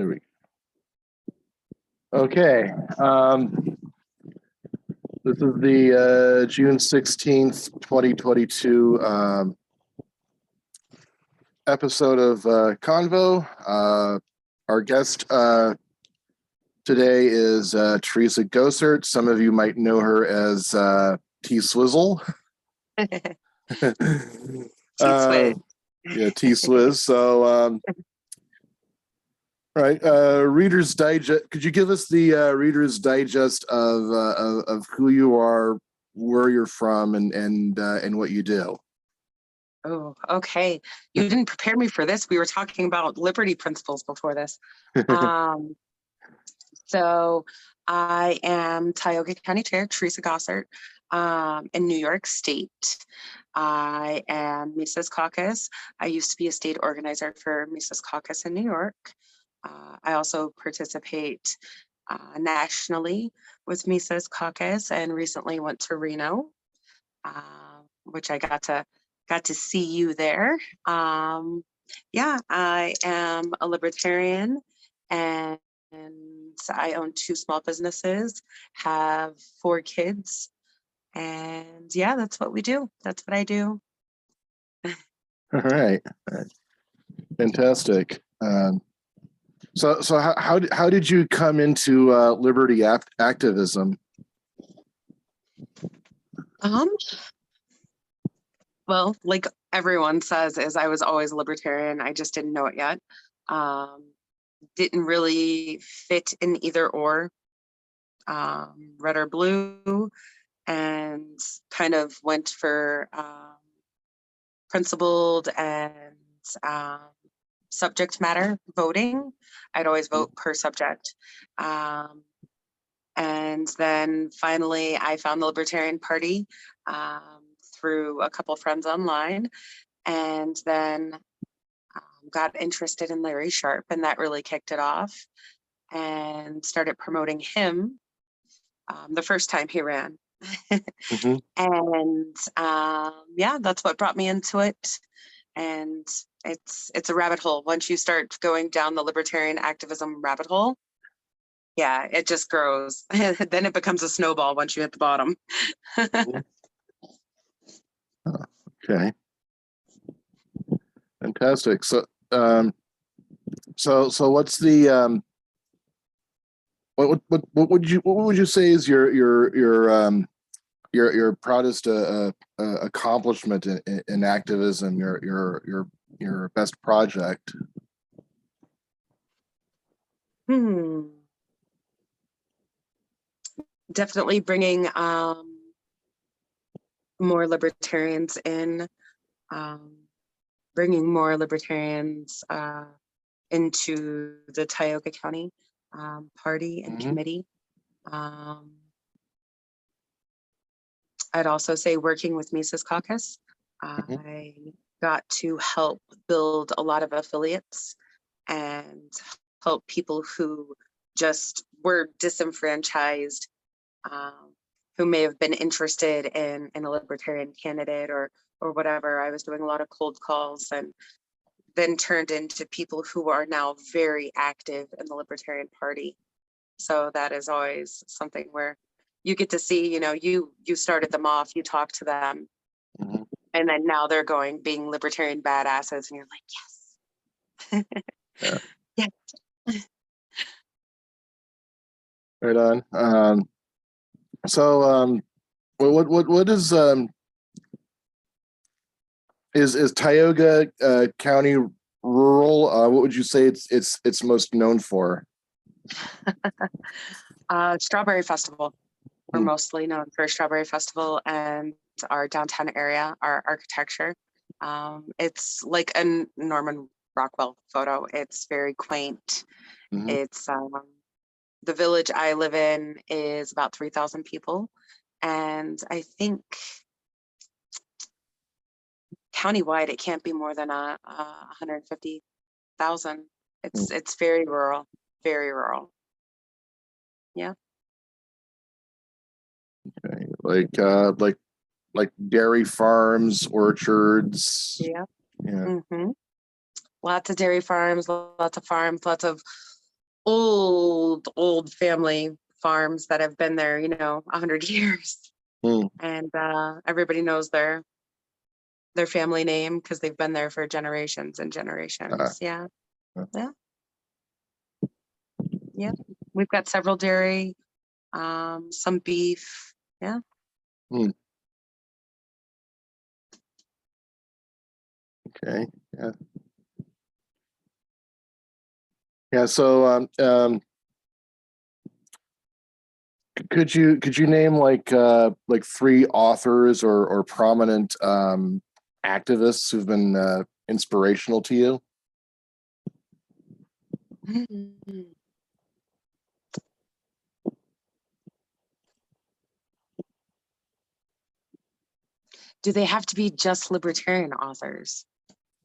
There we go. Okay. This is the June 16th, 2022 episode of Convo. Our guest today is Theresa Gosart. Some of you might know her as TSwizz. TSwizz. Yeah, TSwizz. So, right, Reader's Digest. Could you give us the Reader's Digest of who you are, where you're from, and what you do? Oh, okay. You didn't prepare me for this. We were talking about liberty principles before this. So I am Tioga County Chair, Theresa Gosart, in New York State. I am Mises Caucus. I used to be a state organizer for Mises Caucus in New York. I also participate nationally with Mises Caucus and recently went to Reno, which I got to see you there. Yeah, I am a libertarian and I own 2 small businesses, have 4 kids, and yeah, that's what we do. That's what I do. All right, fantastic. So how did you come into liberty activism? Well, like everyone says, is I was always a libertarian. I just didn't know it yet. Didn't really fit in either or, red or blue, and kind of went for principled and subject matter voting. I'd always vote per subject. And then finally, I found the Libertarian Party through a couple friends online, and then got interested in Larry Sharpe, and that really kicked it off, and started promoting him the first time he ran. Mm-hmm. And yeah, that's what brought me into it. And it's a rabbit hole. Once you start going down the libertarian activism rabbit hole, yeah, it just grows. Then it becomes a snowball once you hit the bottom. Okay, fantastic. So what's the what would you say is your proudest accomplishment in activism, your best project? Definitely bringing more libertarians in, bringing more libertarians into the Tioga County party and committee. I'd also say working with Mises Caucus. I got to help build a lot of affiliates and help people who just were disenfranchised, who may have been interested in a libertarian candidate or whatever. I was doing a lot of cold calls and then turned into people who are now very active in the Libertarian Party. So that is always something where you get to see, you started them off, you talk to them, and then now they're being libertarian badasses, and you're like, yes. Yeah. Yes. Right on. What is Tioga County rural? What would you say it's most known for? Strawberry Festival. We're mostly known for Strawberry Festival and our downtown area, our architecture. It's like a Norman Rockwell photo. It's very quaint. It's the village I live in is about 3,000 people, and I think countywide it can't be more than 150,000. It's very rural, very rural. Yeah. Okay, like dairy farms, orchards. Yeah. Yeah. Lots of dairy farms, lots of old family farms that have been there, 100 years. Hmm. And everybody knows their family name because they've been there for generations and generations. Yeah. Yeah. Yeah. We've got several dairy, some beef. Yeah. Hmm. Okay. Yeah. Yeah. So, could you name like three authors or prominent activists who've been inspirational to you? Do they have to be just libertarian authors?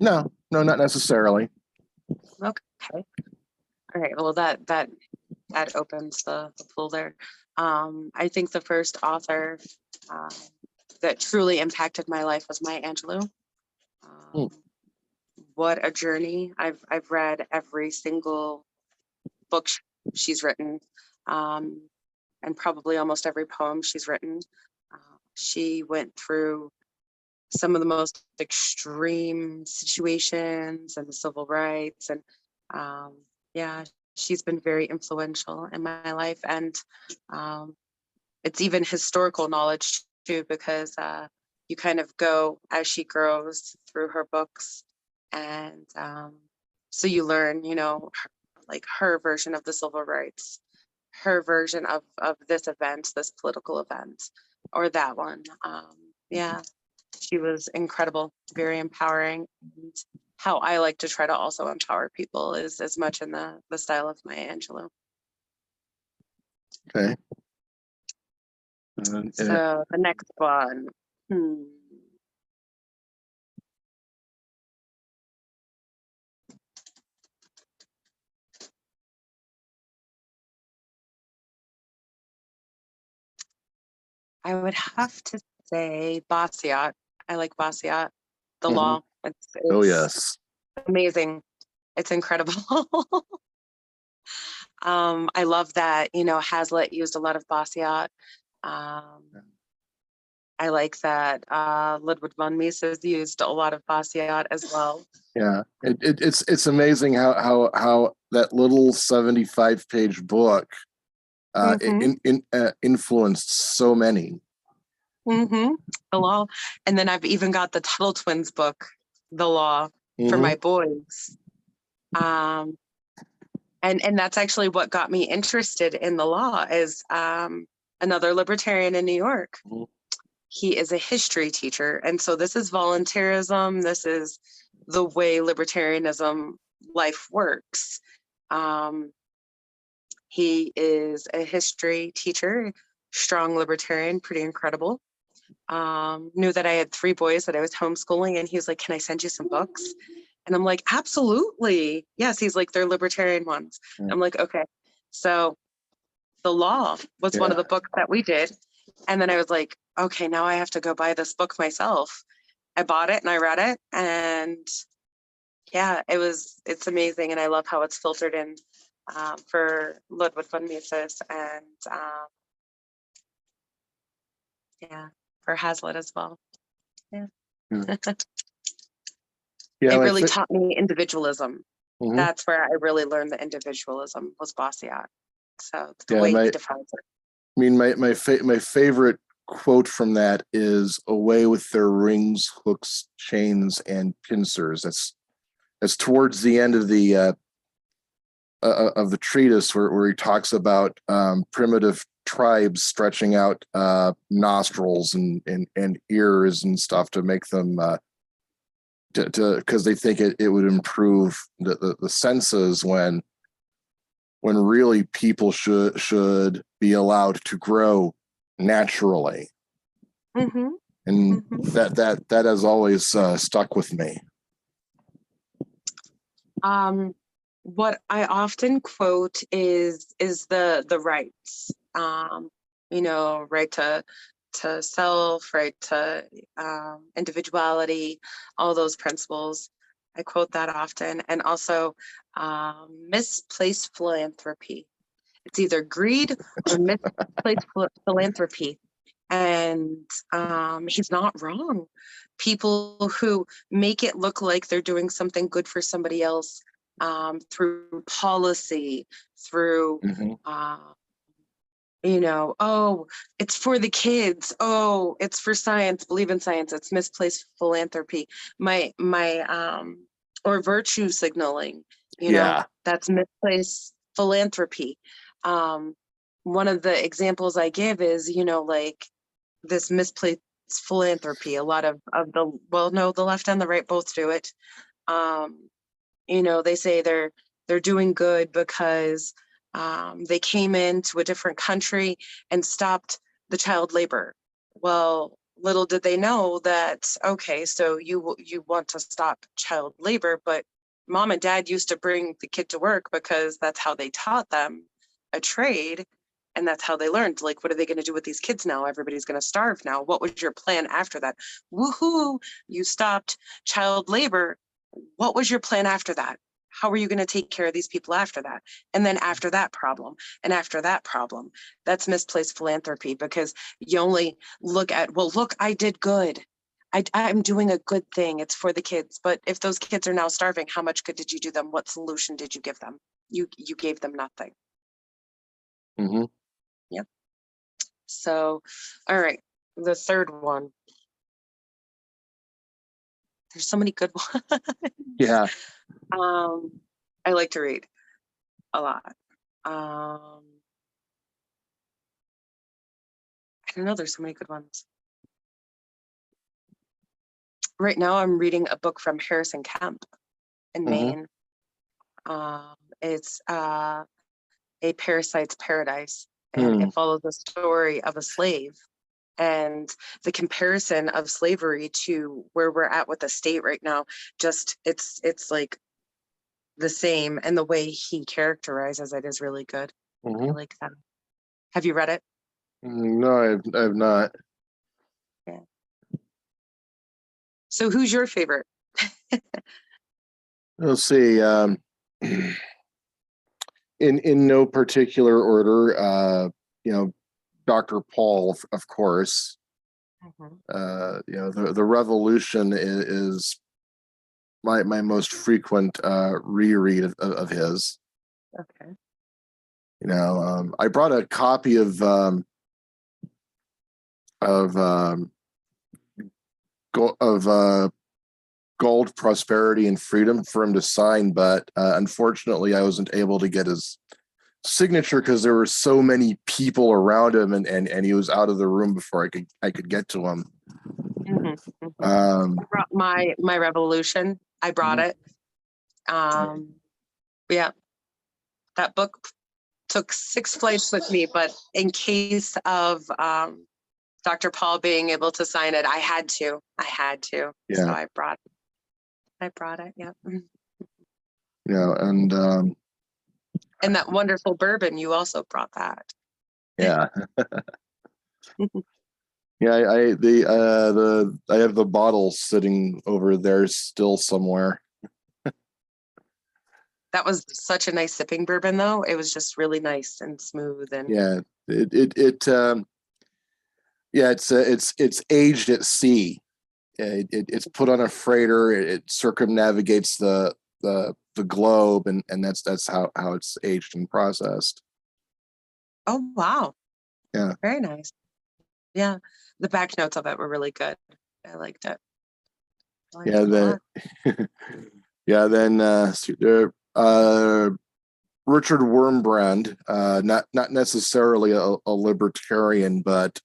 No, not necessarily. Okay. All right. Well, that opens the pool there. I think the first author uh, that truly impacted my life was Maya Angelou. Hmm. What a journey! I've read every single book she's written, and probably almost every poem she's written. She went through some of the most extreme situations and the civil rights, and yeah, she's been very influential in my life, and it's even historical knowledge too, because you kind of go as she grows through her books, and so you learn, like her version of the civil rights, her version of this event, this political event, or that one. Yeah, she was incredible, very empowering. And how I like to try to also empower people is as much in the style of Maya Angelou. Okay. So the next one. I would have to say Bastiat. I like Bastiat. The Mhm. law. It's Oh it's yes. amazing. It's incredible. I love that, Hazlitt used a lot of Bastiat. Um, I like that Ludwig von Mises used a lot of Bastiat as well. Yeah, it's amazing how that little 75-page book Mm-hmm. influenced so many. Mm-hmm. The law. And then I've even got the Tuttle Twins book, The Law, for Mm-hmm. my boys. Um, and that's actually what got me interested in the law is another libertarian in New York. Mm-hmm. He is a history teacher. And so this is volunteerism. This is the way libertarianism life works. He is a history teacher, strong libertarian, pretty incredible. Knew that I had 3 boys that I was homeschooling, and he was like, "Can I send you some books?" And I'm like, "Absolutely. Yes." He's like, "They're libertarian ones." Yeah. I'm like, "Okay." So The Law was one of the books that we did. And then I was like, okay, now I have to go buy this book myself. I bought it and I read it, and yeah, it's amazing. And I love how it's filtered in for Ludwig von Mises and yeah, for Hazlitt as well. Yeah. Yeah, It really taught me individualism. mm-hmm. That's where I really learned the individualism was Bastiat. So the Yeah, way he defines it. I mean, my favorite quote from that is "Away with their rings, hooks, chains, and pincers." That's towards the end of the treatise where he talks about primitive tribes stretching out nostrils and ears and stuff to make them because they think it would improve the senses when really people should be allowed to grow naturally. Mm-hmm. And that has always stuck with me. What I often quote is the rights, right to self, right to individuality, all those principles. I quote that often. And also misplaced philanthropy. It's either greed or misplaced philanthropy. And he's not wrong. People who make it look like they're doing something good for somebody else through policy, through, oh, it's for the kids. Oh, it's for science. Believe in science. It's misplaced philanthropy. Or virtue signaling. Yeah. That's misplaced philanthropy. One of the examples I give is, like this misplaced philanthropy. A lot of the, well, no, the left and the right both do it. They say they're doing good because they came into a different country and stopped the child labor. Well, little did they know that, okay, so you want to stop child labor, but mom and dad used to bring the kid to work because that's how they taught them a trade. And that's how they learned, like, what are they going to do with these kids now? Everybody's going to starve now. What was your plan after that? Woohoo, you stopped child labor. What was your plan after that? How are you going to take care of these people after that? And then after that problem, and after that problem, that's misplaced philanthropy, because you only look at, well, look, I did good. I'm doing a good thing. It's for the kids. But if those kids are now starving, how much good did you do them? What solution did you give them? You gave them nothing. Yep. So, all right, the third one. There's so many good ones. Yeah. I like to read a lot. I don't know, there's so many good ones. Right now I'm reading a book from Harrison Kemp in Maine. It's A Parasite's Paradise, and it follows the story of a slave and the comparison of slavery to where we're at with the state right now. Just it's like the same, and the way he characterizes it is really good. I like that. Have you read it? No, I've not. Yeah. So who's your favorite? Let's see. In no particular order, Dr. Paul, of course. The Revolution is my most frequent reread of his. Okay. I brought a copy of Gold, Prosperity, and Freedom for him to sign, but unfortunately I wasn't able to get his signature because there were so many people around him, and he was out of the room before I could get to him. I brought my Revolution. I brought it. Yeah, that book took 6 flights with me, but in case of Dr. Paul being able to sign it, I had to. Yeah. So I brought it. Yeah. And that wonderful bourbon, you also brought that. Yeah. Yeah, I have the bottle sitting over there still somewhere. That was such a nice sipping bourbon, though. It was just really nice and smooth, and it's aged at sea. It's put on a freighter. It circumnavigates the globe, and that's how it's aged and processed. Oh wow! Yeah, very nice. Yeah, the back notes of it were really good. I liked it. Then Richard Wurmbrand, not necessarily a libertarian, but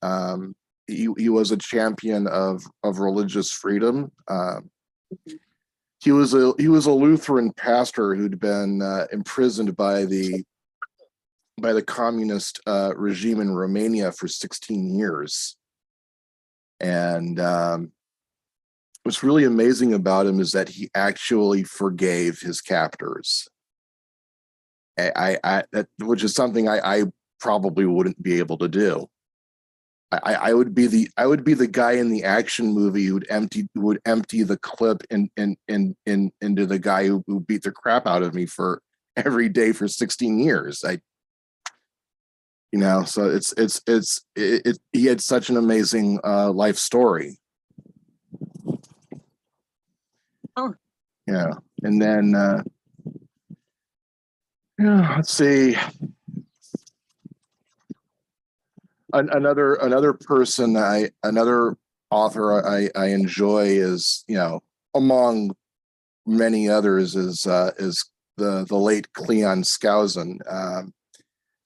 he was a champion of religious freedom. He was a Lutheran pastor who'd been imprisoned by the communist regime in Romania for 16 years. And what's really amazing about him is that he actually forgave his captors. Which is something I probably wouldn't be able to do. I would be the guy in the action movie who would empty the clip into the guy who beat the crap out of me for every day for 16 years. So he had such an amazing life story. Oh. Yeah. And then let's see. Another author I enjoy is, among many others, is the late Cleon Skousen.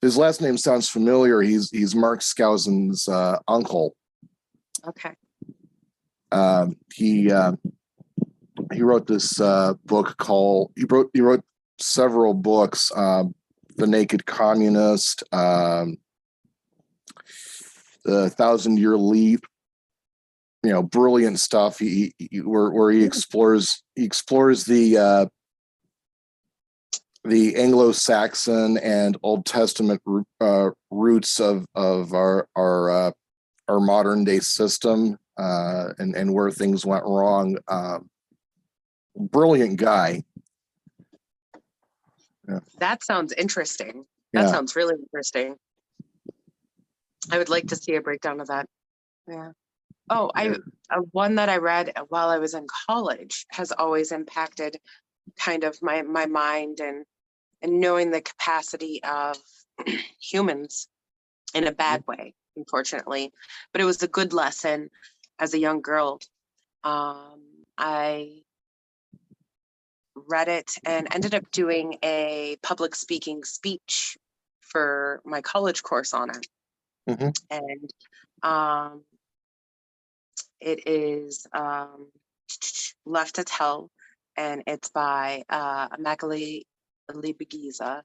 His last name sounds familiar. He's Mark Skousen's uncle. Okay. He wrote this book called. He wrote several books. The Naked Communist. The 1,000-Year Leap, brilliant stuff. Where he explores the Anglo-Saxon and Old Testament roots of our modern day system and where things went wrong. Brilliant guy. Yeah. That sounds interesting. That sounds really interesting. I would like to see a breakdown of that. Yeah. Oh, one that I read while I was in college has always impacted kind of my mind and knowing the capacity of humans in a bad way, unfortunately. But it was a good lesson as a young girl. I read it and ended up doing a public speaking speech for my college course on it. And it is Left to Tell, and it's by Macaulay Libigiza,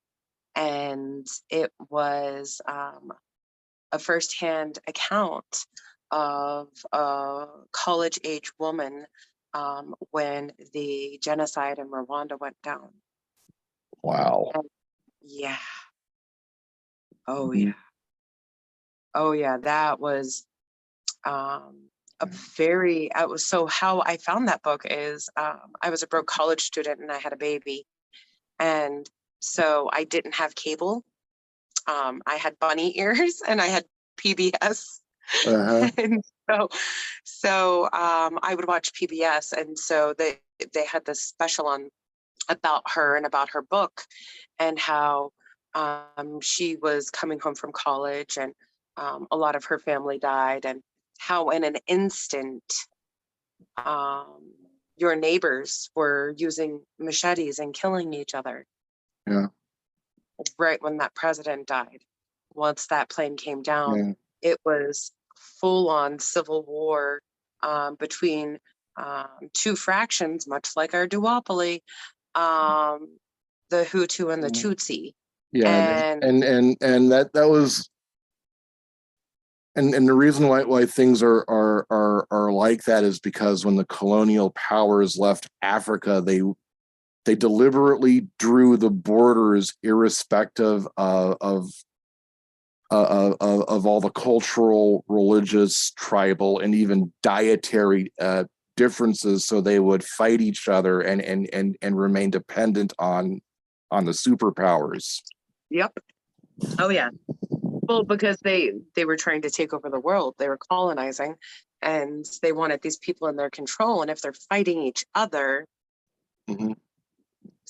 and it was a firsthand account of a college-age woman when the genocide in Rwanda went down. Wow. And, yeah. Oh, yeah. Oh, yeah. That was so how I found that book is I was a broke college student and I had a baby. And so I didn't have cable. I had bunny ears and I had PBS. And so I would watch PBS. And so they had this special on about her and about her book and how she was coming home from college and a lot of her family died, and how in an instant your neighbors were using machetes and killing each other. Yeah. Right when that president died. Once that plane came down, it was full-on civil war between two fractions, much like our duopoly, the Hutu and the Tutsi. Yeah, and that was, and the reason why things are like that is because when the colonial powers left Africa, they deliberately drew the borders irrespective of all the cultural, religious, tribal, and even dietary differences, so they would fight each other and remain dependent on the superpowers. Yep. Oh yeah. Well, because they were trying to take over the world, they were colonizing, and they wanted these people in their control. And if they're fighting each other, it's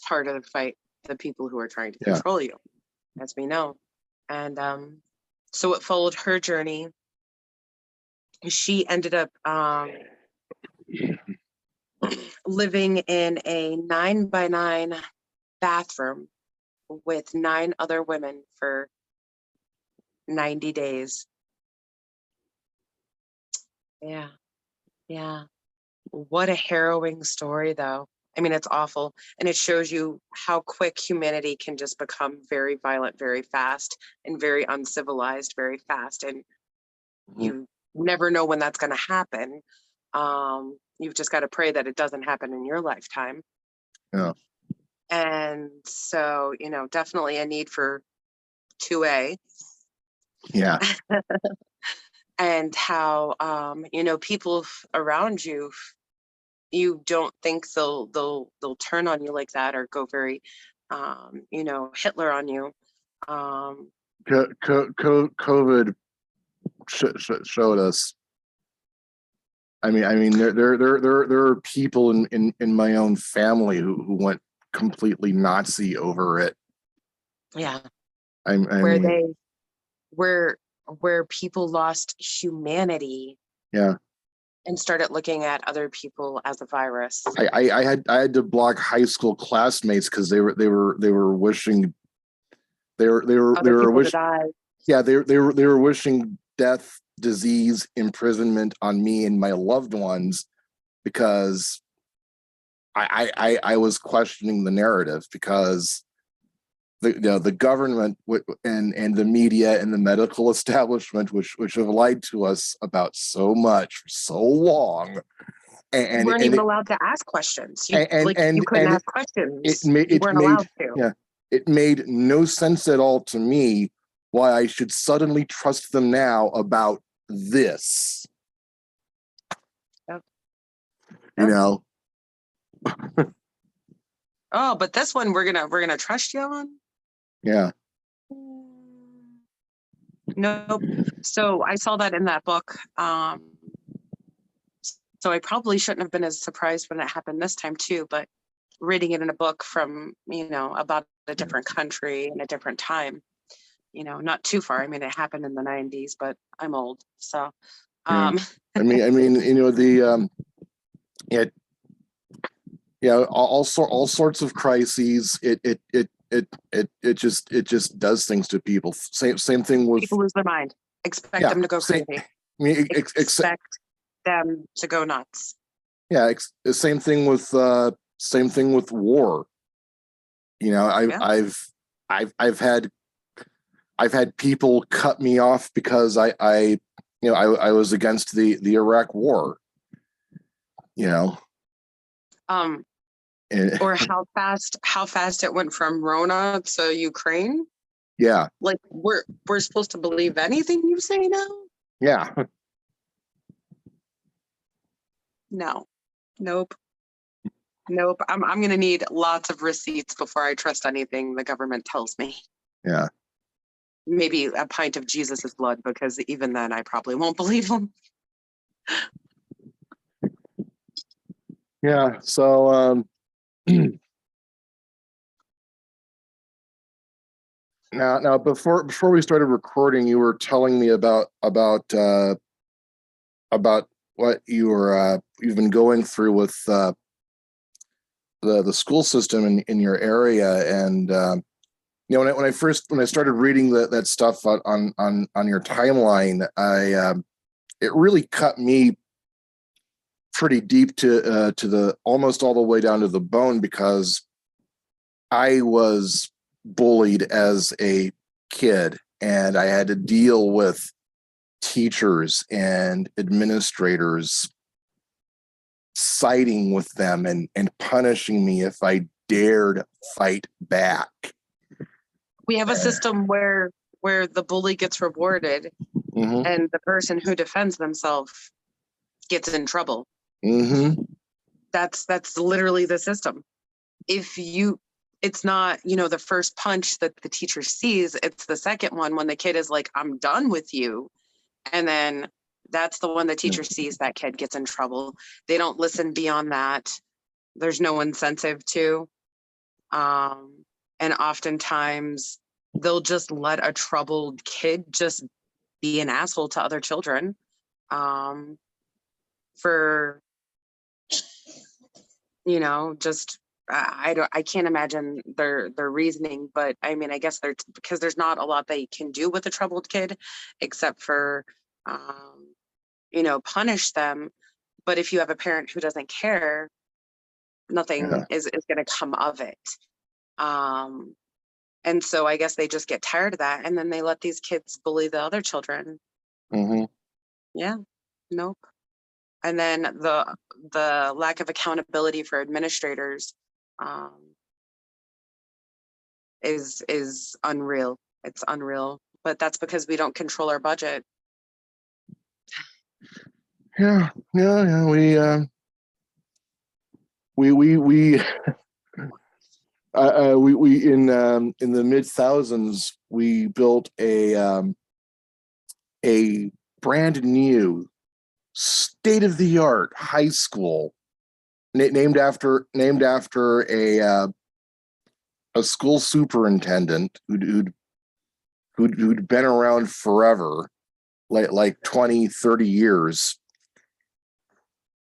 harder to fight the people who are trying to control you, as we know. And so it followed her journey. She ended up living in a 9-by-9 bathroom with 9 other women for 90 days. Yeah. Yeah. What a harrowing story, though. I mean, it's awful. And it shows you how quick humanity can just become very violent, very fast, and very uncivilized, very fast. And you never know when that's going to happen. You've just got to pray that it doesn't happen in your lifetime. Yeah. And so, definitely a need for 2A. Yeah. and how, people around you, you don't think they'll turn on you like that or go very, Hitler on you. COVID showed us. I mean, there are people in my own family who went completely Nazi over it. Yeah. I Where mean, where people lost humanity. Yeah. And started looking at other people as a virus. I had to block high school classmates because they were wishing they were wishing they were wishing death, disease, imprisonment on me and my loved ones because I was questioning the narrative because the government and the media and the medical establishment, which have lied to us about so much for so long, and weren't even allowed to ask questions. You couldn't ask questions. You weren't allowed to. Yeah, it made no sense at all to me why I should suddenly trust them now about this. Yep. You know. Oh, but this one we're gonna trust you on. Yeah. Nope. So I saw that in that book. So I probably shouldn't have been as surprised when it happened this time too, but reading it in a book from, about a different country and a different time, not too far. I mean, it happened in the 90s, but I'm old. So, I mean, all sorts of crises. It just does things to people. Same thing with people lose their mind. Expect them to go crazy. Expect them to go nuts. Yeah, same thing with war. I've had people cut me off because I was against the Iraq war. Or how fast it went from Rona to Ukraine. Yeah. Like we're supposed to believe anything you say now? Yeah. No. Nope. I'm gonna need lots of receipts before I trust anything the government tells me. Yeah. Maybe a pint of Jesus's blood, because even then I probably won't believe them. Yeah. So now before we started recording, you were telling me about what you've been going through with the school system in your area, and when I started reading that stuff on your timeline, it really cut me pretty deep to the almost all the way down to the bone, because I was bullied as a kid and I had to deal with teachers and administrators siding with them and punishing me if I dared fight back. We have a system where the bully gets rewarded, mm-hmm. and the person who defends themselves gets in trouble. Mm-hmm. That's literally the system. It's not, the first punch that the teacher sees, it's the second one when the kid is like, I'm done with you. And then that's the one the teacher sees, that kid gets in trouble. They don't listen beyond that. There's no incentive to. And oftentimes they'll just let a troubled kid just be an asshole to other children. For, just I can't imagine their reasoning, but I mean, I guess because there's not a lot they can do with a troubled kid except for punish them. But if you have a parent who doesn't care, nothing is going to come of it. And so I guess they just get tired of that, and then they let these kids bully the other children. Mm-hmm. Yeah. Nope. And then the lack of accountability for administrators is unreal. It's unreal, but that's because we don't control our budget. Yeah, yeah. We we in the mid thousands we built a brand new state of the art high school named after a school superintendent who'd been around forever, like 20, 30 years.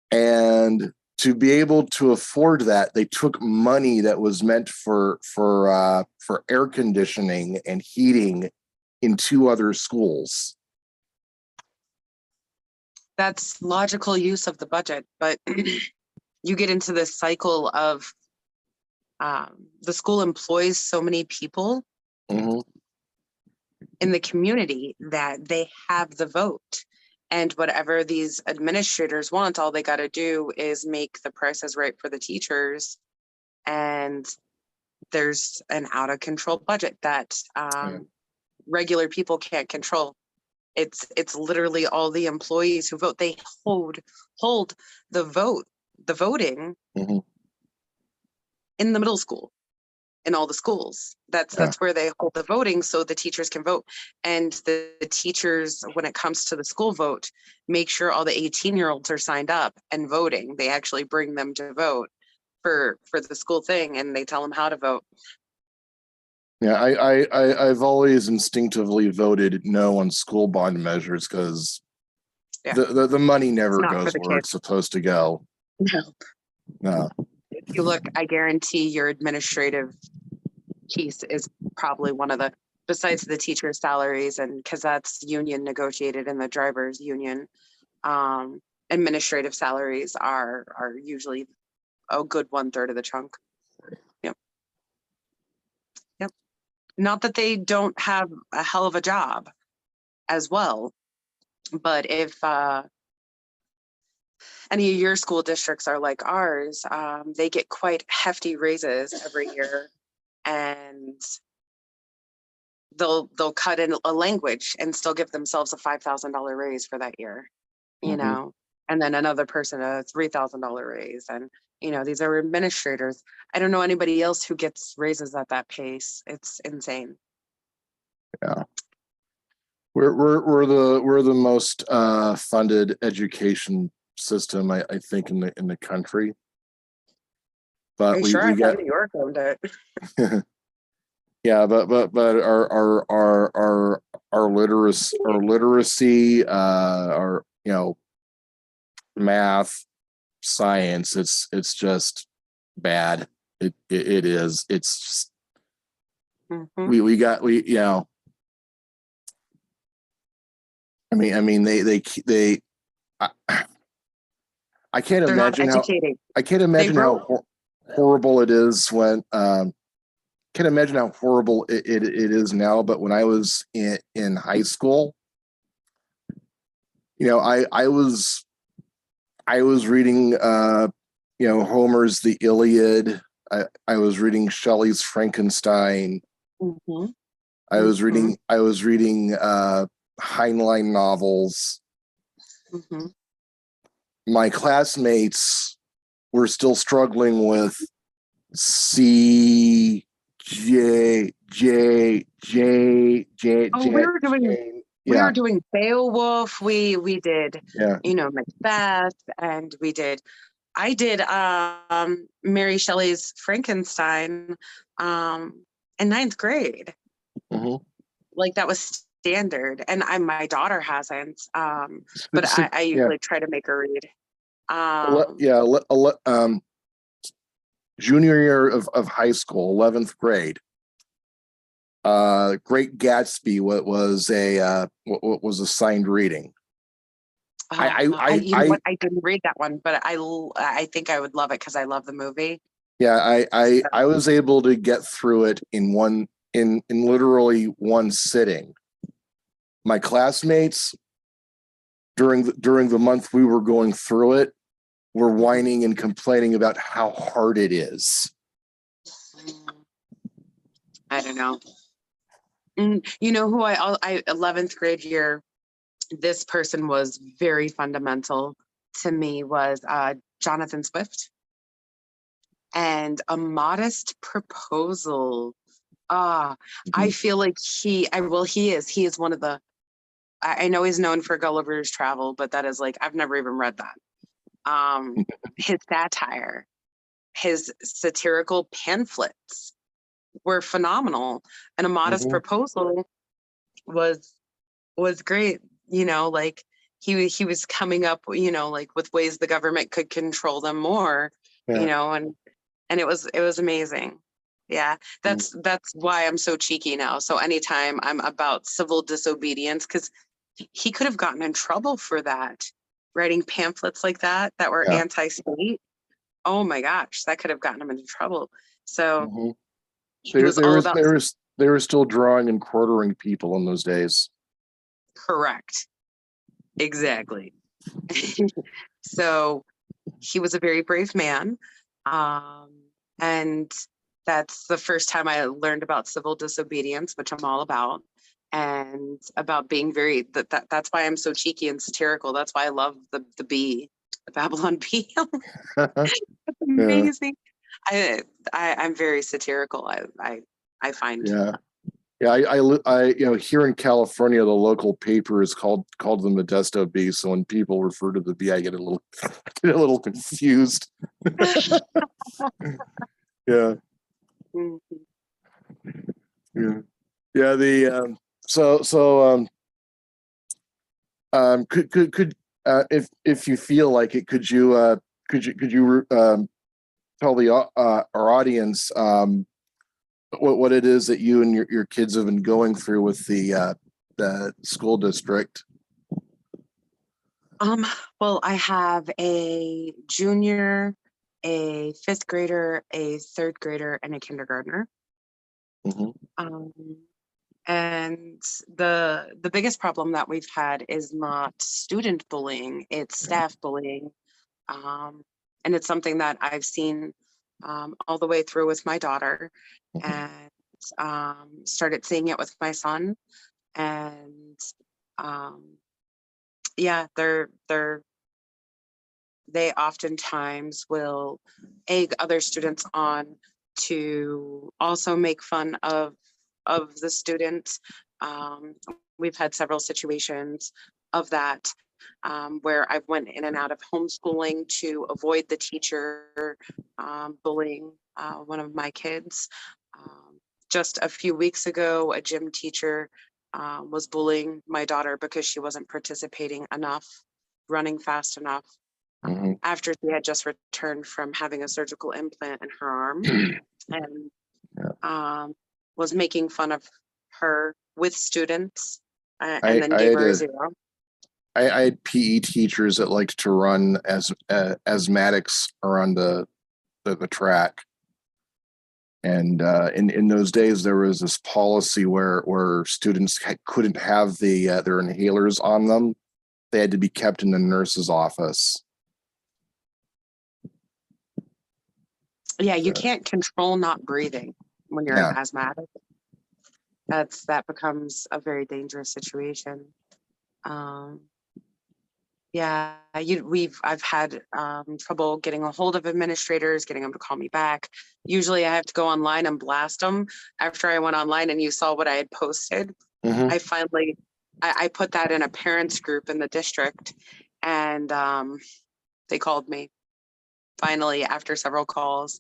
And to be able to afford that, they took money that was meant for air conditioning and heating in two other schools. That's logical use of the budget, but you get into this cycle of the school employs so many people Mm-hmm. in the community that they have the vote. And whatever these administrators want, all they got to do is make the prices right for the teachers. And there's an out of control budget that regular people can't control. It's literally all the employees who vote. They hold the voting Mm-hmm. in the middle school, in all the schools. That's where they hold the voting so the teachers can vote. And the teachers, when it comes to the school vote, make sure all the 18-year-olds are signed up and voting. They actually bring them to vote for the school thing, and they tell them how to vote. Yeah, I've always instinctively voted no on school bond measures because the money never Not for goes the where kids. it's supposed to go. No. No. If you look, I guarantee your administrative piece is probably one of the, besides the teacher's salaries, and because that's union negotiated in the drivers union, administrative salaries are usually a good 1/3 of the chunk. Yep. Not that they don't have a hell of a job as well, but if any of your school districts are like ours, they get quite hefty raises every year, and they'll cut in a language and still give themselves a $5,000 raise for that year, you know, and then another person a $3,000 raise. And, you know, these are administrators. I don't know anybody else who gets raises at that pace. It's insane. Yeah. We're the most funded education system, I think, in the country. But Are you sure? I thought New York owned it. Yeah, but our literacy, our math, science, it's just bad. It is. It's just we I mean they I can't They're not imagine educating. how horrible it is when can't imagine how horrible it is now. But when I was in high school, I was reading Homer's The Iliad. I was reading Shelley's Frankenstein. I was reading Heinlein novels. My classmates were still struggling with C, J. Oh, we were doing Beowulf. We did, Macbeth, and I did Mary Shelley's Frankenstein in 9th grade. Like that was standard, and my daughter hasn't, but I usually try to make her read. Junior year of high school, 11th grade. Great Gatsby, what was a signed reading. I didn't read that one, but I think I would love it because I love the movie. Yeah, I was able to get through it in literally one sitting. My classmates during the month we were going through it were whining and complaining about how hard it is. I don't know. You know who I 11th grade year, this person was very fundamental to me was Jonathan Swift, and A Modest Proposal. I feel like he is one of the, I know he's known for Gulliver's Travel, but that is like, I've never even read that. His satire, his satirical pamphlets were phenomenal, and A Modest Proposal was great. Like he was coming up, like with ways the government could control them more, Yeah. and it was amazing. Yeah, that's why I'm so cheeky now. So anytime I'm about civil disobedience, because he could have gotten in trouble for that, writing pamphlets like that were Yeah. anti-state. Oh my gosh, that could have gotten him into trouble. So he There, was there all was about there was they were still drawing and quartering people in those days. correct. Exactly. So he was a very brave man. And that's the first time I learned about civil disobedience, which I'm all about, and about being that's why I'm so cheeky and satirical. That's why I love the bee, the Babylon bee. It's Yeah. amazing. I'm very satirical. I find. Yeah. Yeah, here in California, the local paper is called the Modesto Bee. So when people refer to the bee, I get a little confused. Yeah, Mhm. yeah, yeah. Could if you feel like it, could you tell our audience what it is that you and your kids have been going through with the school district? Well, I have a junior, a fifth grader, a third grader, and a kindergartner. Um, and the biggest problem that we've had is not student bullying, it's staff bullying. And it's something that I've seen all the way through with my daughter, and started seeing it with my son. And um, yeah, they oftentimes will egg other students on to also make fun of the student. Um, we've had several situations of that, where I've went in and out of homeschooling to avoid the teacher bullying one of my kids. Just a few weeks ago, a gym teacher was bullying my daughter because she wasn't participating enough, running fast enough, after she had just returned from having a surgical implant in her arm, and was making fun of her with students, and then I gave had her a a 0. I had PE teachers that liked to run as asthmatics around the track, and in those days there was this policy where students couldn't have their inhalers on them. They had to be kept in the nurse's office. Yeah, you can't control not breathing when you're an Yeah. asthmatic. That becomes a very dangerous situation. Um, yeah, I've had trouble getting a hold of administrators, getting them to call me back. Usually I have to go online and blast them. After I went online and you saw what I had posted, I finally, I put that in a parents group in the district, and they called me finally after several calls.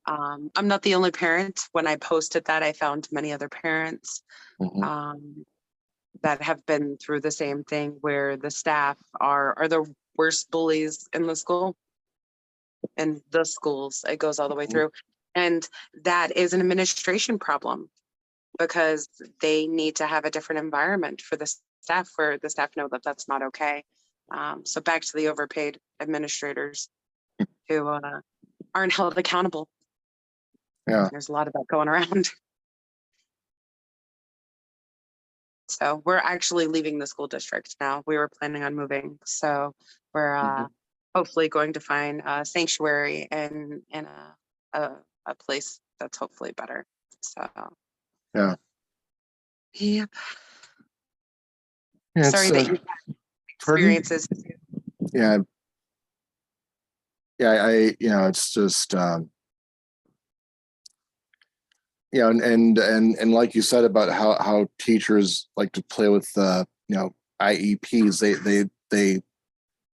I'm not the only parent. When I posted that, I found many other parents that have been through the same thing, where the staff are the worst bullies in the school, and the schools. It goes all the way through, and that is an administration problem, because they need to have a different environment for the staff, where the staff know that that's not okay. So back to the overpaid administrators who aren't held accountable. Yeah. There's a lot of that going around. So we're actually leaving the school district now. We were planning on moving. So we're hopefully going to find a sanctuary and a place that's hopefully better. So Yeah. yep. Yeah, Sorry it's that you had pardon. experiences. Yeah, yeah. It's just and like you said about how teachers like to play with IEPs.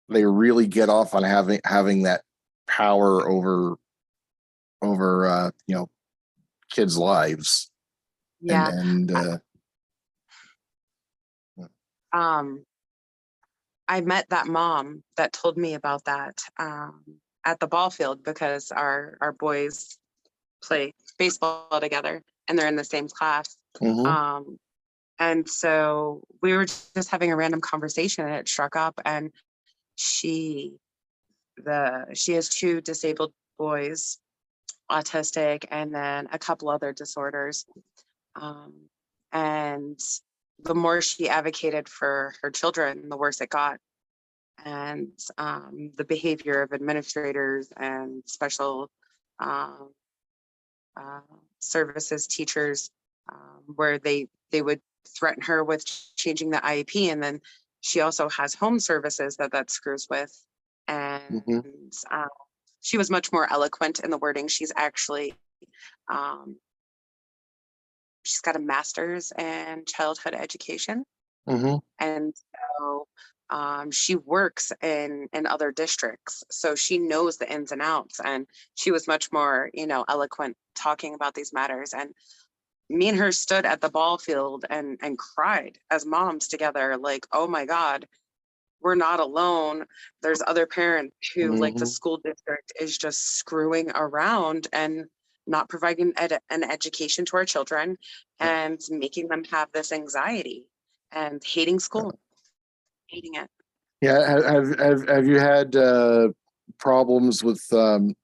They really get off on having that power over kids' lives and Yeah. Um, I met that mom that told me about that at the ball field because our boys play baseball together and they're in the same class. mhm, Um, and so we were just having a random conversation and it struck up, and she she has two disabled boys, autistic, and then a couple other disorders. Um, and the more she advocated for her children, the worse it got. And the behavior of administrators and special um, uh, services teachers, where they would threaten her with changing the IEP, and then she also has home services that screws with. And mhm, uh, she was much more eloquent in the wording. Um, she's got a master's in childhood education, mhm, and so she works in other districts, so she knows the ins and outs, and she was much more eloquent talking about these matters. And me and her stood at the ball field and cried as moms together, like, oh my god, we're not alone. There's other parents who, like, the mhm. school district is just screwing around and not providing an education to our children and making them have this anxiety and hating school, hating it. Yeah, have you had problems with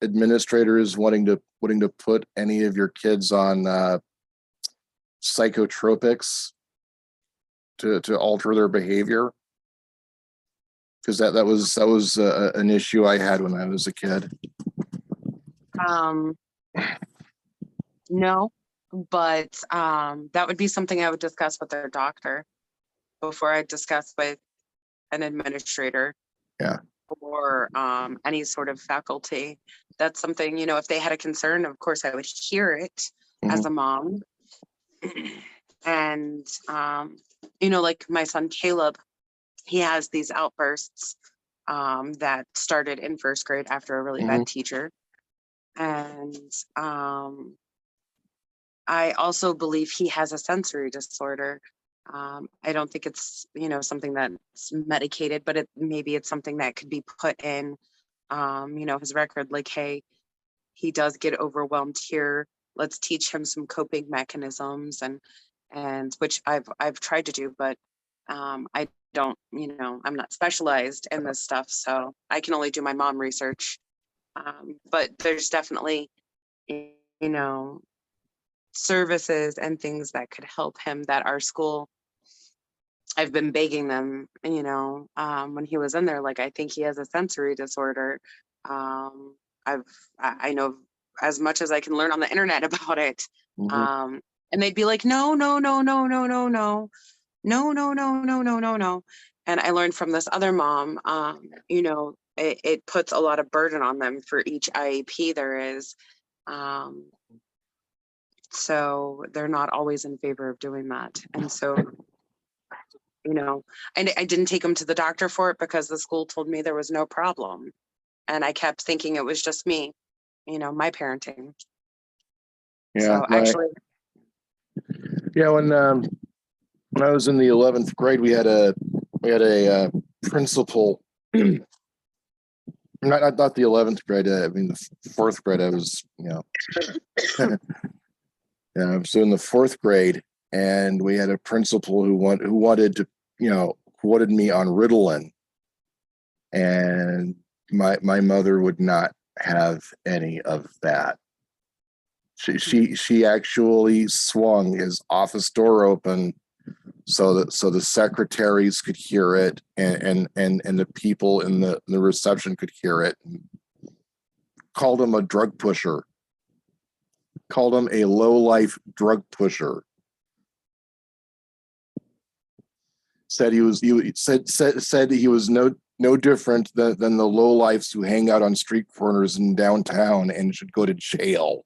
administrators wanting to put any of your kids on psychotropics to alter their behavior? Because that was an issue I had when I was a kid. um no, but that would be something I would discuss with their doctor before I discuss with an administrator Yeah. or any sort of faculty. That's something, if they had a concern, of course I would hear it as Mhm, a mom. And like my son Caleb, he has these outbursts that started in first grade after a really mhm, bad teacher. And I also believe he has a sensory disorder. I don't think it's something that's medicated, but maybe it's something that could be put in his record, like, hey, he does get overwhelmed here. Let's teach him some coping mechanisms, and which I've tried to do, but I don't, I'm not specialized in this stuff, so I can only do my mom research. But there's definitely, you know, services and things that could help him that our school, I've been begging them, when he was in there, like, I think he has a sensory disorder. Um, I know as much as I can learn on the internet about it. mhm. Um, and they'd be like, no, no, no, no, no, no, no, no, no, no, no, no, no, no. And I learned from this other mom, it puts a lot of burden on them for each IEP there is. Um, so they're not always in favor of doing that. And so, I didn't take him to the doctor for it because the school told me there was no problem. And I kept thinking it was just me, my parenting. Yeah, So my actually, yeah. When I was in the 11th grade, we had a principal. Not the 11th grade. I mean the fourth grade. I was yeah. I was in the fourth grade, and we had a principal who wanted to wanted me on Ritalin, and my mother would not have any of that. She actually swung his office door open so the secretaries could hear it, and the people in the reception could hear it. Called him a drug pusher. Called him a low life drug pusher. said said he was no different than the lowlifes who hang out on street corners in downtown and should go to jail.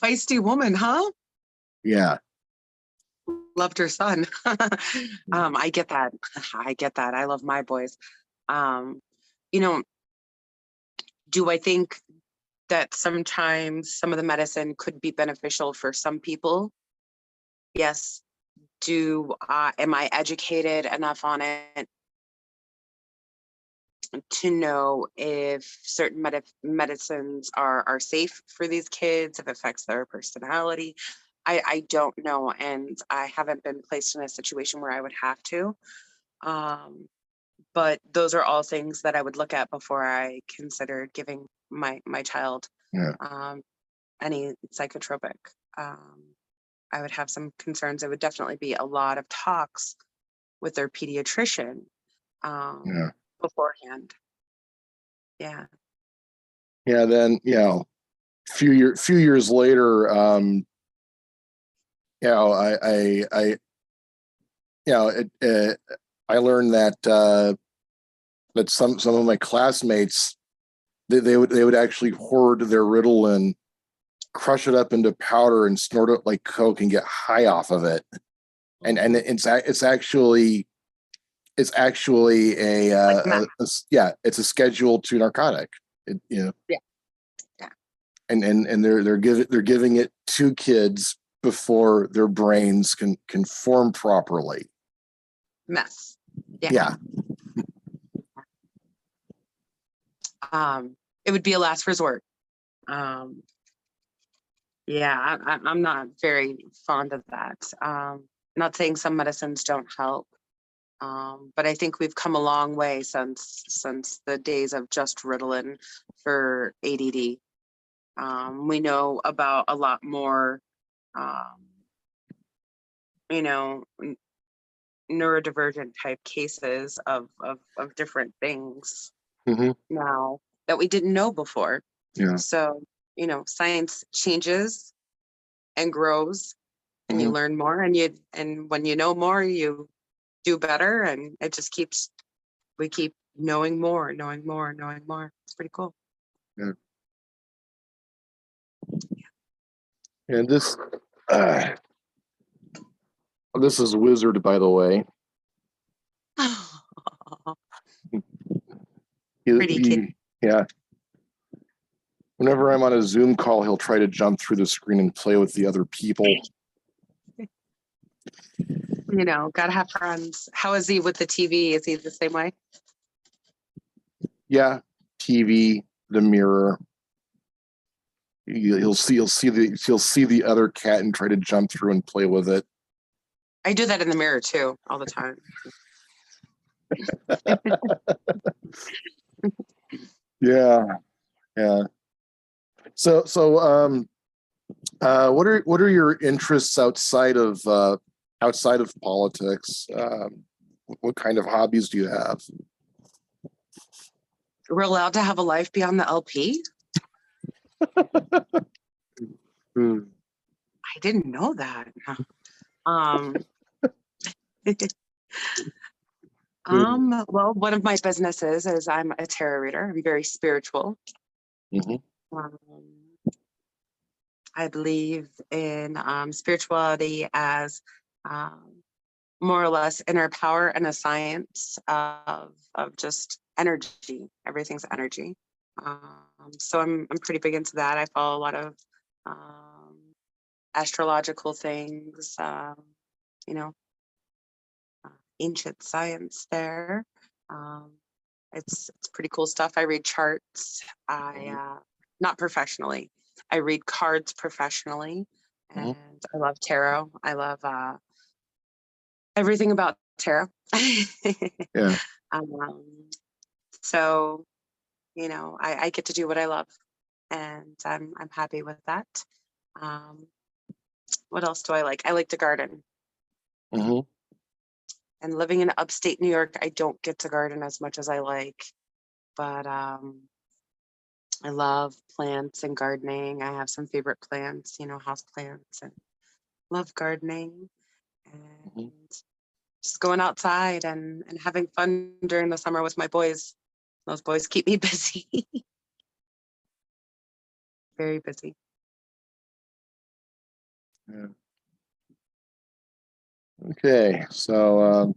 Feisty woman, huh? Yeah. Loved her son. I get that. I get that. I love my boys. Um, you know, do I think that sometimes some of the medicine could be beneficial for some people? Yes. Am I educated enough on it to know if certain medicines are safe for these kids, if it affects their personality? I don't know, and I haven't been placed in a situation where I would have to. But those are all things that I would look at before I considered giving my child Yeah. any psychotropic. I would have some concerns. It would definitely be a lot of talks with their pediatrician Yeah. beforehand. Yeah. Yeah. Then, few years later, I learned that some of my classmates, they would actually hoard their Ritalin, crush it up into powder, and snort it like coke and get high off of it. And it's actually it's a Schedule II narcotic. Yeah. And they're giving it to kids before their brains can form properly. Mess. Yeah. It would be a last resort. Yeah, I'm not very fond of that. Not saying some medicines don't help, but I think we've come a long way since the days of just Ritalin for ADD. We know about a lot more, neurodivergent type cases of different things now that we didn't know before. Yeah. So, science changes and grows, and you learn more, and when you know more, you do better, and it just we keep knowing more. It's pretty cool. Yeah. And this is Wizard, by the way. Pretty kid. Yeah. Whenever I'm on a Zoom call, he'll try to jump through the screen and play with the other people. Gotta have friends. How is he with the TV? Is he the same way? Yeah, TV, the mirror. He'll see the other cat and try to jump through and play with it. I do that in the mirror too, all the time. Yeah. So what are your interests outside of politics? What kind of hobbies do you have? We're allowed to have a life beyond the LP? I didn't know that. Well, one of my businesses is I'm a tarot reader. I'm very spiritual. I believe in spirituality as more or less inner power and a science of just energy. Everything's energy. So I'm pretty big into that. I follow a lot of astrological things, ancient science there. It's pretty cool stuff. I read charts. Not professionally. I read cards professionally, and I love tarot. I love everything about tarot. Yeah. So, I get to do what I love, and I'm happy with that. What else do I like? I like to garden. And living in upstate New York, I don't get to garden as much as I like, but I love plants and gardening. I have some favorite plants, house plants, and love gardening. and just going outside and having fun during the summer with my boys. Those boys keep me busy. Very busy. Yeah. Okay, so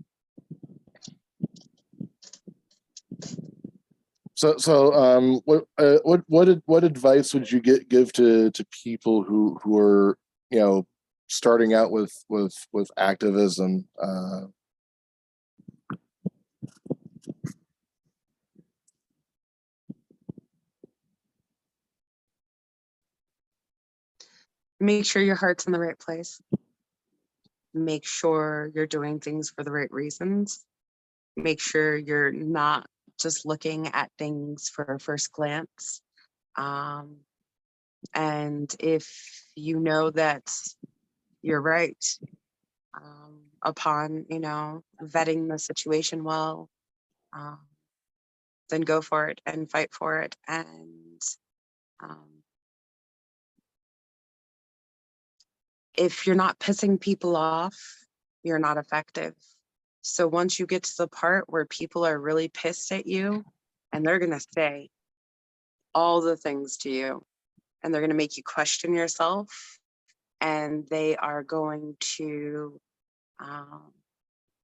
what advice would you give to people who are, you know, starting out with activism? Make sure your heart's in the right place. Make sure you're doing things for the right reasons. Make sure you're not just looking at things for a first glance. And if you know that you're right, upon, you know, vetting the situation well, then go for it and fight for it. And if you're not pissing people off, you're not effective. So once you get to the part where people are really pissed at you and they're going to say all the things to you and they're going to make you question yourself and they are going to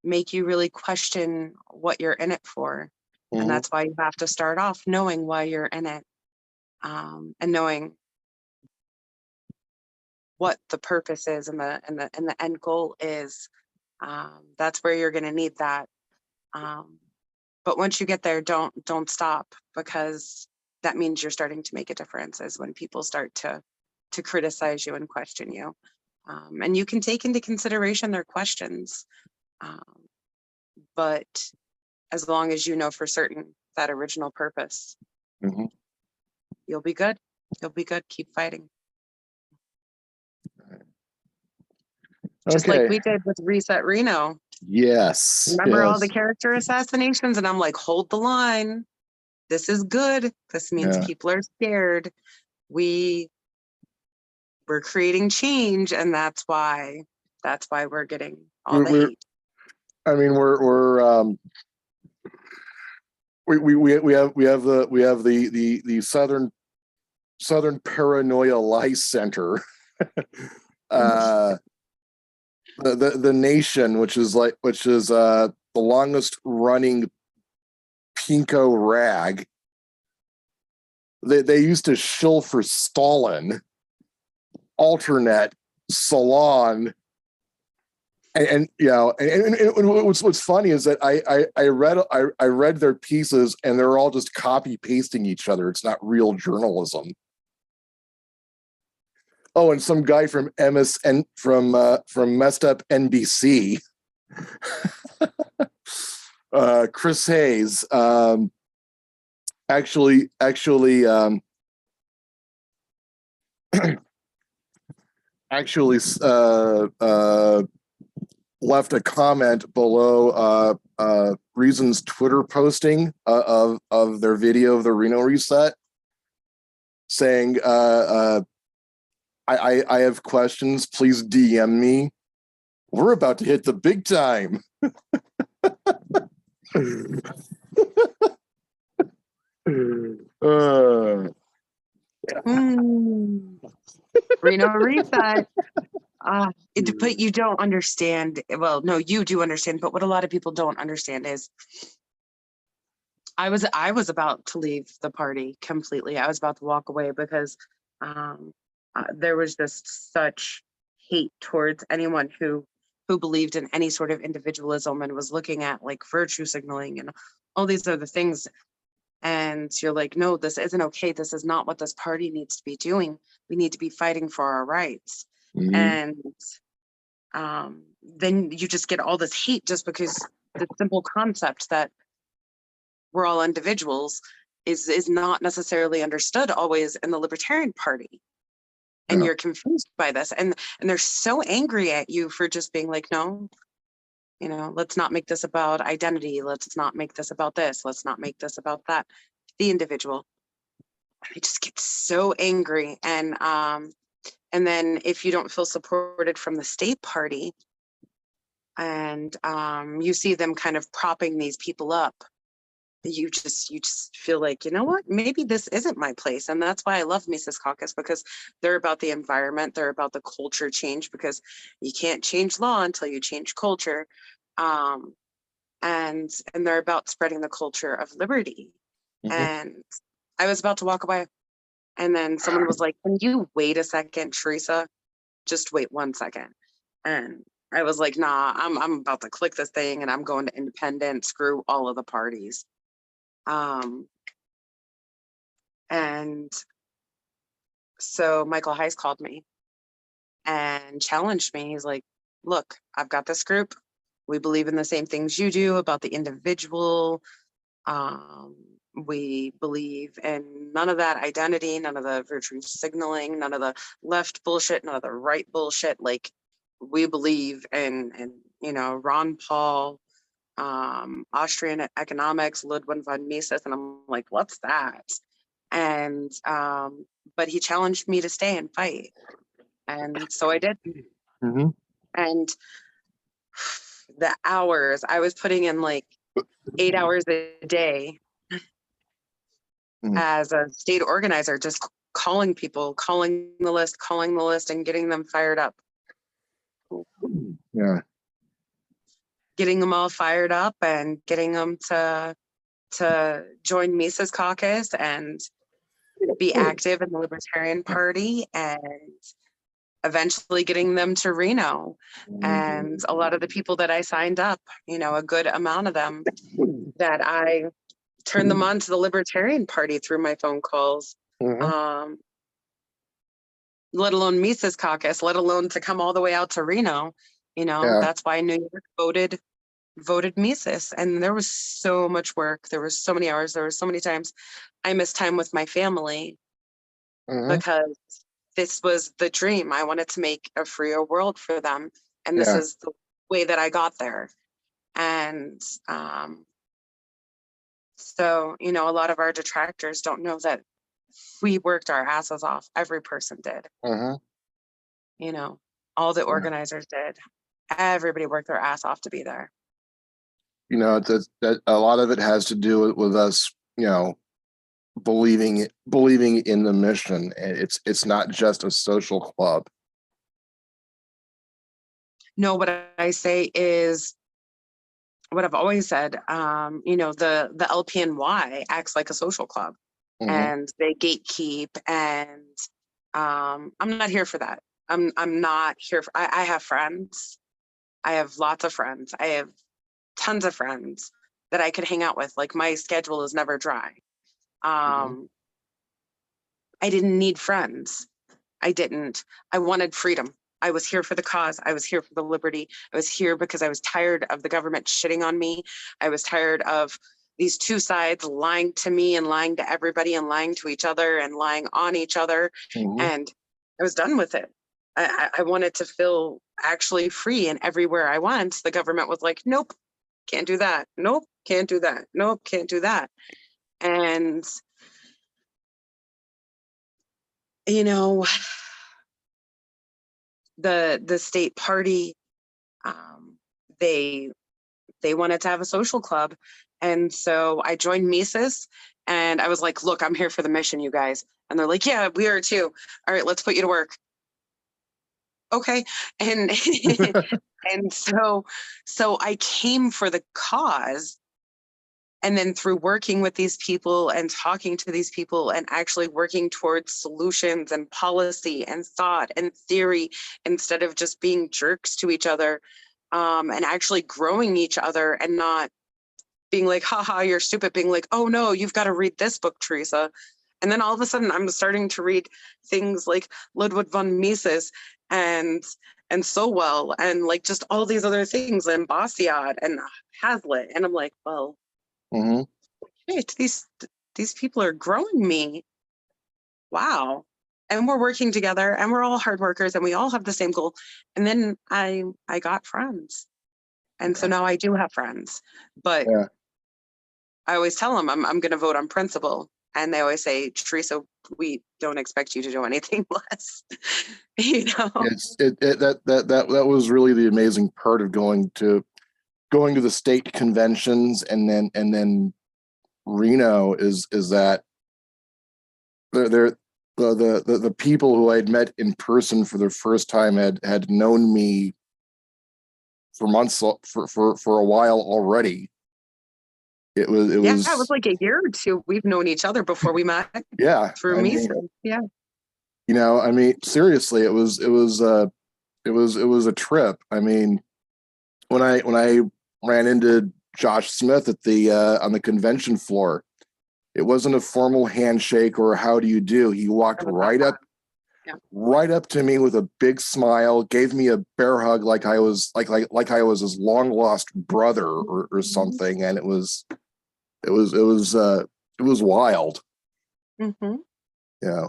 make you really question what you're in it for. And that's why you have to start off knowing why you're in it, and knowing what the purpose is and the end goal is. That's where you're going to need that. But once you get there, don't stop, because that means you're starting to make a difference, is when people start to criticize you and question you. And you can take into consideration their questions, but as long as you know for certain that original purpose, you'll be good. You'll be good. Keep fighting. Just like we did with Reset Reno. Yes. Remember all the character assassinations? And I'm like, hold the line. This is good. This means people are scared. We're creating change, and that's why we're getting all the hate. I mean, we have the Southern Paranoia Lice Center, the Nation, which is the longest running pinko rag. They used to shill for Stalin, Alternate, Salon. And you know, and what's funny is that I read their pieces and they're all just copy pasting each other. It's not real journalism. Oh, and some guy from MSN from messed up NBC, Chris Hayes, actually left a comment below Reason's Twitter posting of their video of the Reno reset, saying, I have questions, please DM me. We're about to hit the big time. Reno reset. But you don't understand. Well, no, you do understand. But what a lot of people don't understand is I was about to leave the party completely. I was about to walk away because there was just such hate towards anyone who believed in any sort of individualism and was looking at like virtue signaling and all these other things. And you're like, no, this isn't okay. This is not what this party needs to be doing. We need to be fighting for our rights. And then you just get all this hate just because the simple concept that we're all individuals is not necessarily understood always in the Libertarian Party. And you're confused by this. And they're so angry at you for just being like, no, you know, let's not make this about identity. Let's not make this about this. Let's not make this about that. The individual. They just get so angry. And then if you don't feel supported from the state party, and you see them kind of propping these people up, you just feel like, you know what, maybe this isn't my place. And that's why I love Mises Caucus, because they're about the environment, they're about the culture change, because you can't change law until you change culture. And they're about spreading the culture of liberty. And I was about to walk away, and then someone was like, can you wait a second, Theresa? Just wait 1 second. And I was like, nah, I'm about to click this thing and I'm going to independent, screw all of the parties. And so Michael Heiss called me and challenged me. He's like, look, I've got this group. We believe in the same things you do about the individual. We believe in none of that identity, none of the virtue signaling, none of the left bullshit, none of the right bullshit. Like, we believe in you know, Ron Paul, Austrian economics, Ludwig von Mises. And I'm like, what's that? And but he challenged me to stay and fight, and so I did. And the hours I was putting in, like 8 hours a day as a state organizer, just calling people, calling the list and getting them fired up. Yeah. Getting them all fired up and getting them to join Mises Caucus and be active in the Libertarian Party, and eventually getting them to Reno. And a lot of the people that I signed up, you know, a good amount of them, that I turned them on to the Libertarian Party through my phone calls, let alone Mises Caucus, let alone to come all the way out to Reno. You know, that's why New York voted Mises. And there was so much work. There was so many hours. There were so many times I missed time with my family because this was the dream. I wanted to make a freer world for them. And this is the way that I got there. And so, you know, a lot of our detractors don't know that we worked our asses off. Every person did. You know, all the organizers did. Everybody worked their ass off to be there. You know, that a lot of it has to do with us, you know, believing in the mission. It's not just a social club. No, what I say is what I've always said. You know, the LPNY acts like a social club, and they gatekeep. And I'm not here for that. I'm not here for. I have friends. I have lots of friends. I have tons of friends that I could hang out with. Like, my schedule is never dry. I didn't need friends. I didn't. I wanted freedom. I was here for the cause. I was here for the liberty. I was here because I was tired of the government shitting on me. I was tired of these two sides lying to me and lying to everybody and lying to each other and lying on each other. And I was done with it. I wanted to feel actually free, and everywhere I went, the government was like, nope, can't do that. Nope, can't do that. Nope, can't do that. And, you know, the state party, they wanted to have a social club. And so I joined Mises, and I was like, look, I'm here for the mission, you guys. And they're like, yeah, we are too. All right, let's put you to work. Okay. And and so I came for the cause. And then through working with these people and talking to these people and actually working towards solutions and policy and thought and theory, instead of just being jerks to each other, and actually growing each other, and not being like, haha, you're stupid, being like, oh no, you've got to read this book, Theresa. And then all of a sudden I'm starting to read things like Ludwig von Mises and Sowell, and like just all these other things, and Bastiat and Hazlitt. And I'm like, well, shit, these people are growing me. Wow. And we're working together, and we're all hard workers, and we all have the same goal. And then I got friends. And so now I do have friends. But I always tell them I'm going to vote on principle. And they always say, Theresa, we don't expect you to do anything less. You know? That was really the amazing part of going to the state conventions, and then Reno is that they're the people who I had met in person for the first time had known me for months, for a while already. It was It was like a year or two. We've known each other before we met. Yeah, Through me. So, yeah. You know, I mean, seriously, it was a trip. I mean, when I ran into Josh Smith at the on the convention floor, it wasn't a formal handshake or how do you do. He walked right up to me with a big smile, gave me a bear hug like I was I was his long lost brother or something, and it was wild. Mm-hmm. Yeah.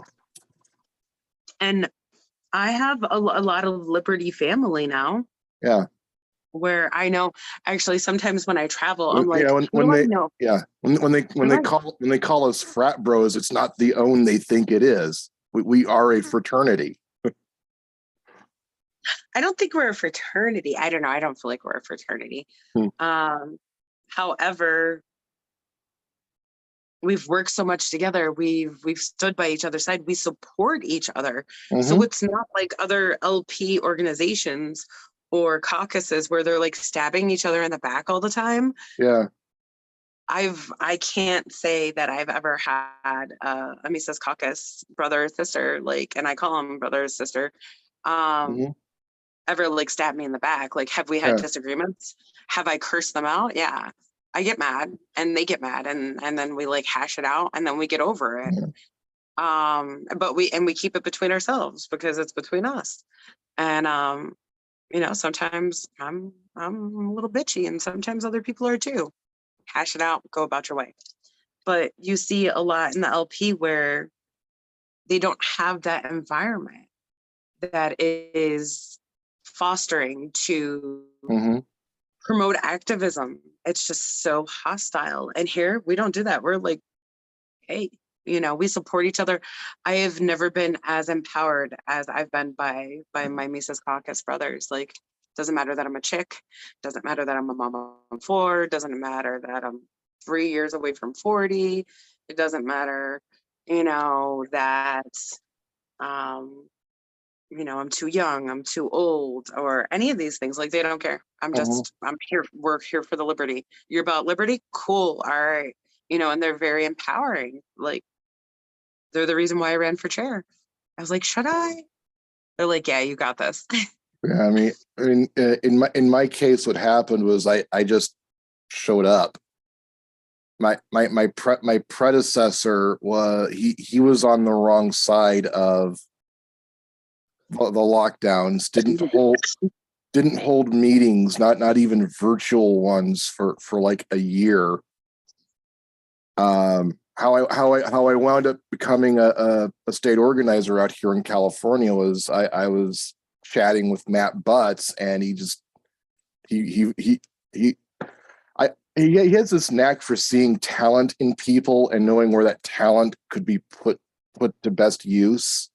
And I have a lot of Liberty family now. Yeah. Where I know, actually, sometimes when I travel, I'm like, when they call us frat bros, it's not the own they think it is. We are a fraternity. I don't think we're a fraternity. I don't know. I don't feel like we're a fraternity. However, we've worked so much together. We've stood by each other's side. We support each other. Mm-hmm. So it's not like other LP organizations or caucuses where they're like stabbing each other in the back all the time. Yeah. I can't say that I've ever had a Mises caucus brother or sister, like, and I call them brother or sister, ever like stab me in the back. Like, have we had disagreements? Have I cursed them out? Yeah. I get mad and they get mad and then we like hash it out and then we get over it. But we keep it between ourselves because it's between us. And you know, sometimes I'm a little bitchy and sometimes other people are too. Hash it out, go about your way. But you see a lot in the LP where they don't have that environment that is fostering to promote activism. It's just so hostile. And here we don't do that. We're like, hey, you know, we support each other. I have never been as empowered as I've been by my Mises Caucus brothers. Like, doesn't matter that I'm a chick, doesn't matter that I'm a mama of 4, doesn't matter that I'm 3 years away from 40. It doesn't matter, you know, that you know, I'm too young, I'm too old, or any of these things. Like, they don't care. I'm here. We're here for the liberty. You're about liberty? Cool. All right. You know, and they're very empowering. Like, they're the reason why I ran for chair. I was like, should I? They're like, yeah, you got this. Yeah, I mean, in my case, what happened was I just showed up. My predecessor was he was on the wrong side of the lockdowns. Didn't hold meetings, not even virtual ones for like a year. How I wound up becoming a state organizer out here in California was I was chatting with Matt Butts, and he has this knack for seeing talent in people and knowing where that talent could be put to best use.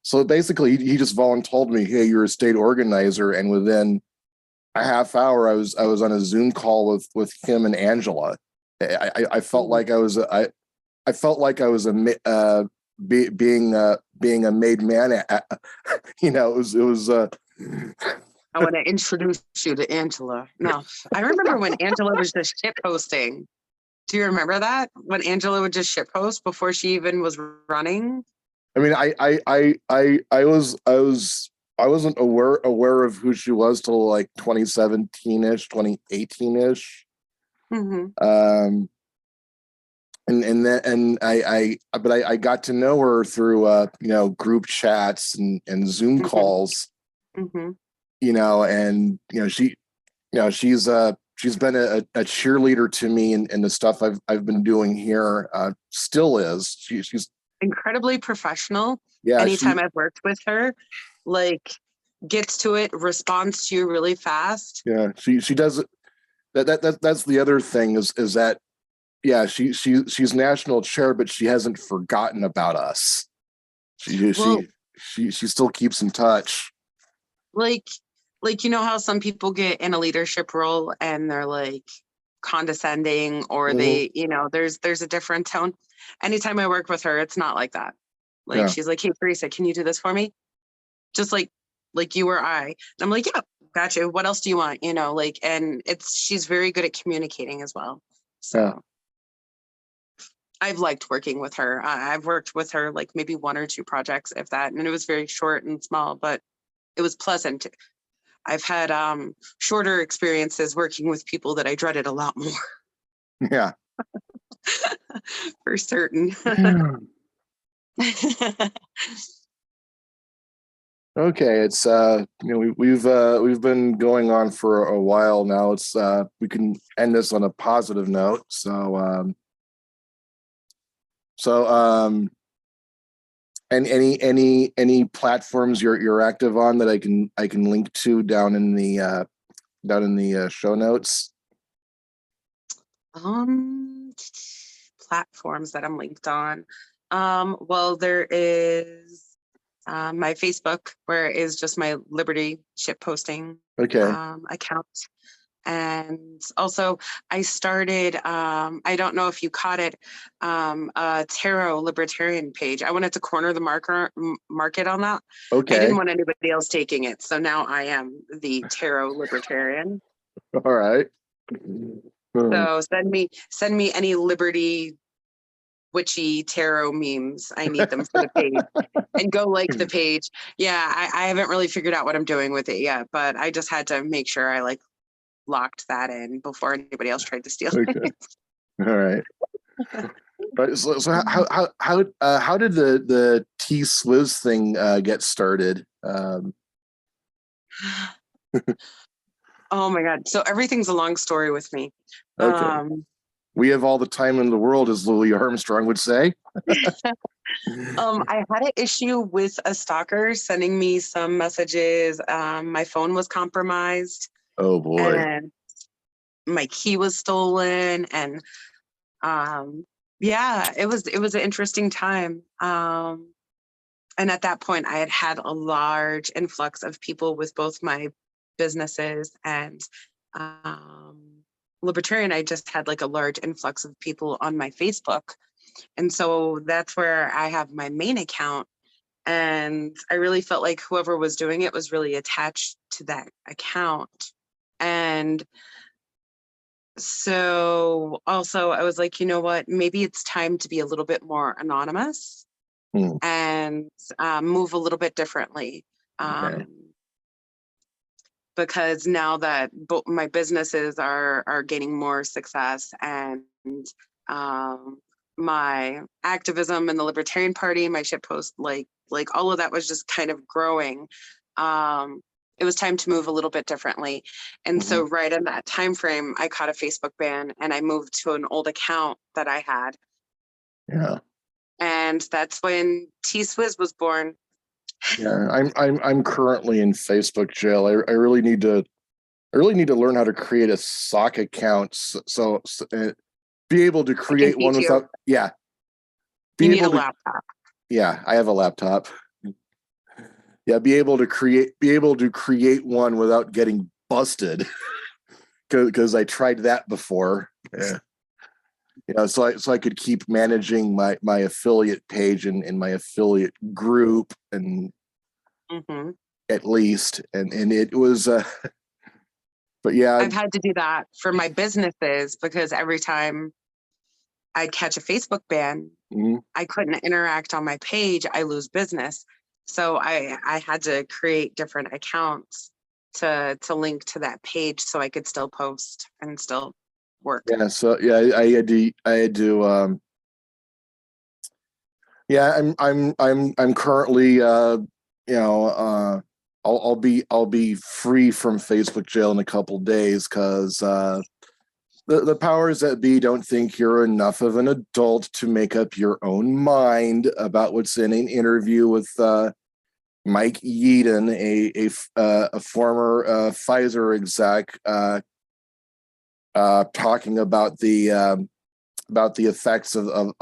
So basically, he just volunteered me, "Hey, you're a state organizer," and within a half hour, I was on a Zoom call with him and Angela. I felt like I was being a made man. You know, it was. I want to introduce you to Angela. No, I remember when Angela was just shit posting. Do you remember that? When Angela would just shit post before she even was running? I mean, I wasn't aware of who she was till like 2017-ish, 2018-ish. And I got to know her through you know, group chats and Zoom calls. You know, and you know, she's been a cheerleader to me in the stuff I've been doing here. Still is. She's incredibly professional. Yeah. Anytime I've worked with her, like, gets to it, responds to you really fast. Yeah, she does it. That's the other thing is that Yeah, she's national chair, but she hasn't forgotten about us. She Well, she she still keeps in touch. like you know how some people get in a leadership role and they're like condescending, or Mhm. they, there's a different tone. Anytime I work with her, it's not like that. Like Yeah, she's like, "Hey Theresa, can you do this for me?" Just like you or I. And I'm like, "Yeah, gotcha. What else do you want?" And she's very good at communicating as well. yeah. So I've liked working with her. I've worked with her like maybe one or two projects, if that, and it was very short and small, but it was pleasant. I've had shorter experiences working with people that I dreaded a lot more, Yeah. for certain. Okay, it's we've been going on for a while now. It's we can end this on a positive note. So and any platforms you're active on that I can link to down in the show notes. um, Platforms that I'm linked on. Well, there is my Facebook, where is just my Liberty ship posting Okay. account. And also, I started, I don't know if you caught it, a tarot libertarian page. I wanted to corner the market on that. I didn't Okay. want anybody else taking it. So now I am the tarot libertarian. All right. Hmm. So send me any liberty witchy tarot memes. I need them for the page. And go like the page. Yeah, I haven't really figured out what I'm doing with it yet, but I just had to make sure I like locked that in before anybody else tried to steal Okay. it. All right. But so how did the TSwizz thing get started? Oh my God. So everything's a long story with me. Okay. Um, We have all the time in the world, as Louis Armstrong would say. I had an issue with a stalker sending me some messages. My phone was compromised Oh boy. and my key was stolen. And yeah, it was an interesting time. And at that point, I had had a large influx of people with both my businesses and um, Libertarian. I just had like a large influx of people on my Facebook. And so that's where I have my main account. And I really felt like whoever was doing it was really attached to that account. And so also I was like, you know what, maybe it's time to be a little bit more anonymous Hmm. and move a little bit differently. Okay. Um, because now that my businesses are gaining more success, and um, my activism in the Libertarian Party, my shitpost, like all of that was just kind of growing. Um, it was time to move a little bit differently, and so Mhm. right in that time frame, I caught a Facebook ban, and I moved to an old account that I had, Yeah. and that's when TSwizz was born. Yeah. I'm currently in Facebook jail. I really need to learn how to create a sock account. Be able to I can create one teach you. without, yeah, You be need a able to, laptop. yeah, I have a laptop. Yeah, be able to create one without getting busted because I tried that before. Yeah. So I could keep managing my affiliate page and my affiliate group and Hmm. at least and it was but yeah. I've had to do that for my businesses because every time I'd catch a Facebook ban, Mhm. I couldn't interact on my page. I lose business. So I had to create different accounts to link to that page so I could still post and still work. Yeah, so yeah, I had to yeah, I'm currently you know I'll be free from Facebook jail in a couple days because the powers that be don't think you're enough of an adult to make up your own mind about what's in an interview with Mike Yeadon, a former Pfizer exec, talking about about the effects of the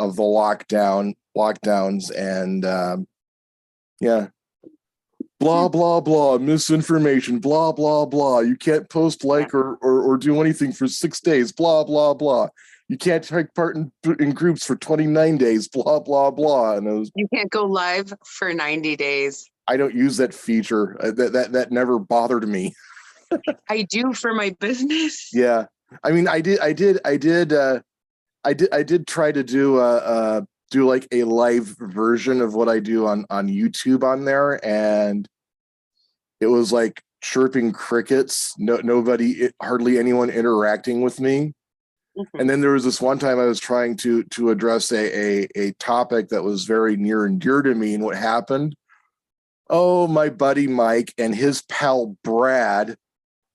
lockdowns, and yeah, blah blah blah, misinformation, blah blah blah. You can't post, like, or do anything for 6 days, blah blah blah. You can't take part in groups for 29 days, blah blah blah. And you can't go live for 90 days. I don't use that feature. That never bothered me. I do for my business. Yeah, I mean, I did try to do like a live version of what I do on YouTube on there, and it was like chirping crickets. Nobody, hardly anyone interacting with me. Mhm. And then there was this one time I was trying to address a topic that was very near and dear to me, and what happened? Oh, my buddy Mike and his pal Brad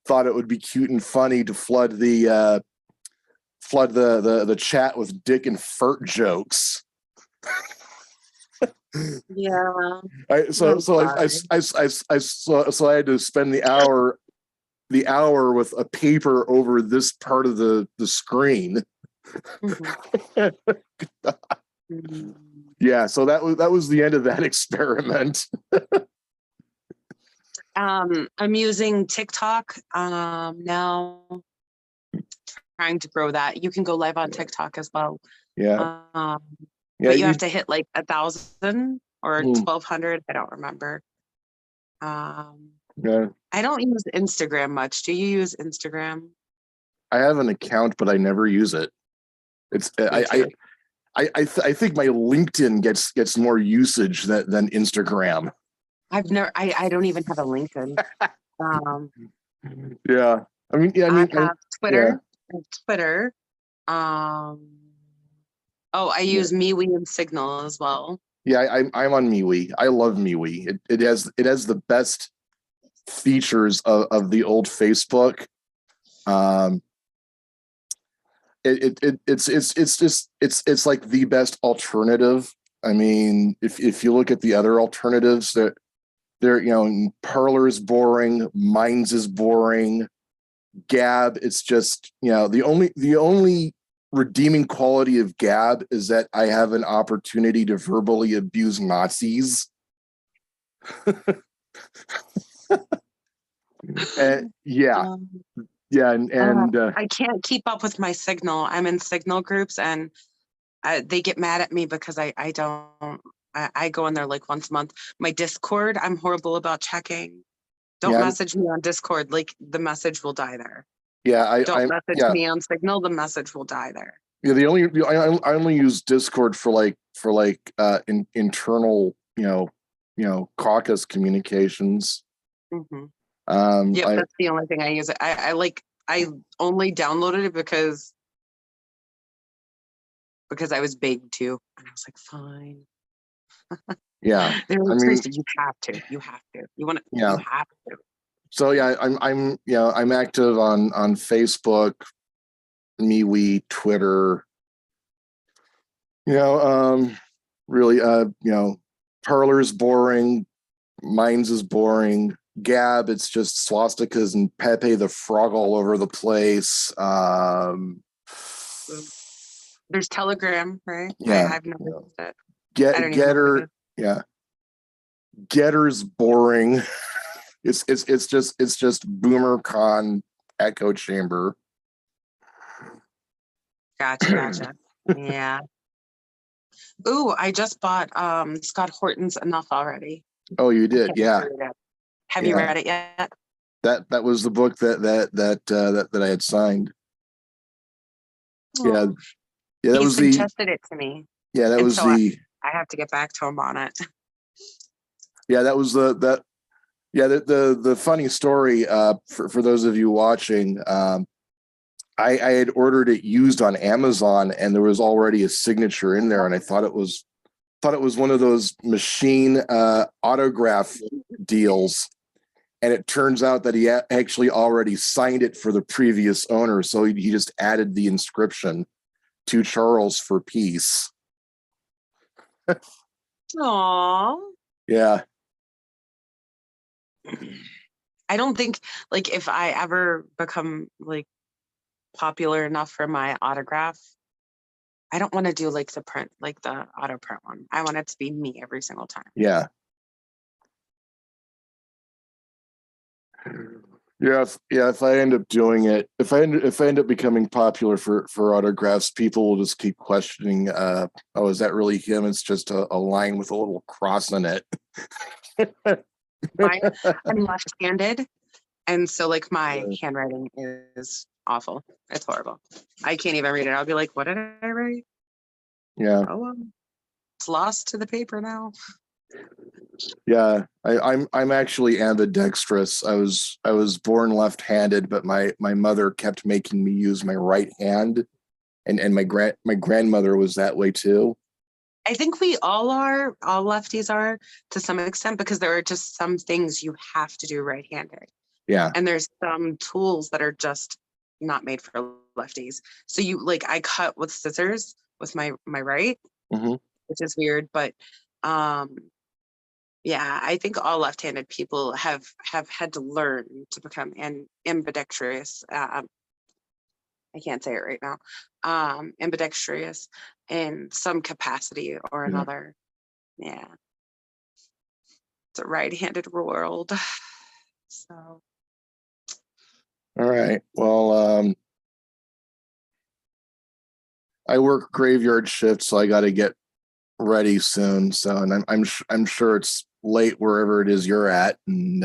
thought it would be cute and funny to flood the chat with dick and fart jokes. Yeah. So I had to spend the hour with a paper over this part of the screen. Mhm. Mhm. Yeah, so that was the end of that experiment. I'm using TikTok now, trying to grow that. You can go live on TikTok as well. Yeah, But yeah, you have to hit like 1,000 or Mm. 1,200. I don't remember. Yeah. I don't use Instagram much. Do you use Instagram? I have an account, but I never use it. It's Me too. I think my LinkedIn gets more usage than Instagram. I don't even have a LinkedIn. Yeah, I mean, yeah, I mean, I have yeah, Twitter. I have Twitter. I use MeWe and Signal as well. yeah. I'm on MeWe. I love MeWe. It has the best features of the old Facebook. It's like the best alternative. I mean, if you look at the other alternatives, they're Parlor is boring, Minds is boring, Gab, it's just, the only redeeming quality of Gab is that I have an opportunity to verbally abuse Nazis. And yeah, and I can't keep up with my Signal. I'm in Signal groups, and they get mad at me because I don't. I go in there like once a month. My Discord, I'm horrible about checking. Don't yeah, message me on Discord. Like, the message will die there. yeah, Don't I'm message yeah. me on Signal. The message will die there. Yeah, I only use Discord for internal, caucus communications. Mm-hmm. Um, Yep, I that's the only thing I use. I only downloaded it because I was begged to, and I was like, fine. yeah, They're I like, mean, Theresa, you have to. You have to. You want to. yeah. You have to. So yeah, I'm active on Facebook, MeWe, Twitter. Really, Parlor's boring, Minds is boring. Gab, it's just swastikas and Pepe the Frog all over the place. There's Telegram, right? Yeah, I've never used it. I get don't even know what it Getter, is. yeah, Getter's boring. It's just BoomerCon echo chamber. Gotcha. Yeah. Ooh, I just bought Scott Horton's Enough already. Oh, you I did, can't wait to yeah, read it. Have you yeah. read it yet? That was the book that I had signed. Yeah, Oh, yeah. he suggested it to me, That and was so the I have to get back to him on it. yeah that was the yeah the funny story for those of you watching. I had ordered it used on Amazon, and there was already a signature in there, and I thought it was one of those machine autograph deals. And it turns out that he actually already signed it for the previous owner. So he just added the inscription, to Charles for peace. Aww. Yeah. I don't think, like, if I ever become like popular enough for my autograph, I don't want to do like the print, like the auto print one. I want it to be me every single time. Yeah. Yeah, if I end up doing it, if I end up becoming popular for autographs, people will just keep questioning, oh, is that really him? It's just a line with a little cross in it. I'm left-handed, and so like my handwriting is awful. It's horrible. I can't even read it. I'll be like, what did I write? Yeah. Oh, well, it's lost to the paper now. Yeah, I'm actually ambidextrous. I was born left-handed, but my mother kept making me use my right hand, and my grandmother was that way too. I think we all are, all lefties are to some extent, because there are just some things you have to do right-handed. Yeah. And there's some tools that are just not made for lefties. So you like, I cut with scissors with my right, Mm-hmm. which is weird, but yeah, I think all left-handed people have had to learn to become ambidextrous. I can't say it right now. Ambidextrous in some capacity or Yeah. another. Yeah, it's a right-handed world. So All right. Well, I work graveyard shift, so I got to get ready soon. So, and I'm sure it's late wherever it is you're at. And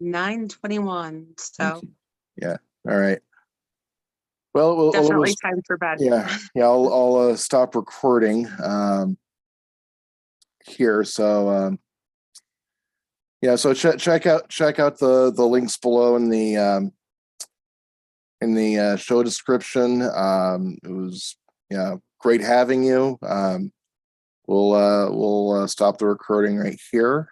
9:21. So yeah. All right. Well, definitely time for bed. yeah. I'll stop recording here. So yeah. So check out the links below in the show description. It was great having you. We'll stop the recording right here.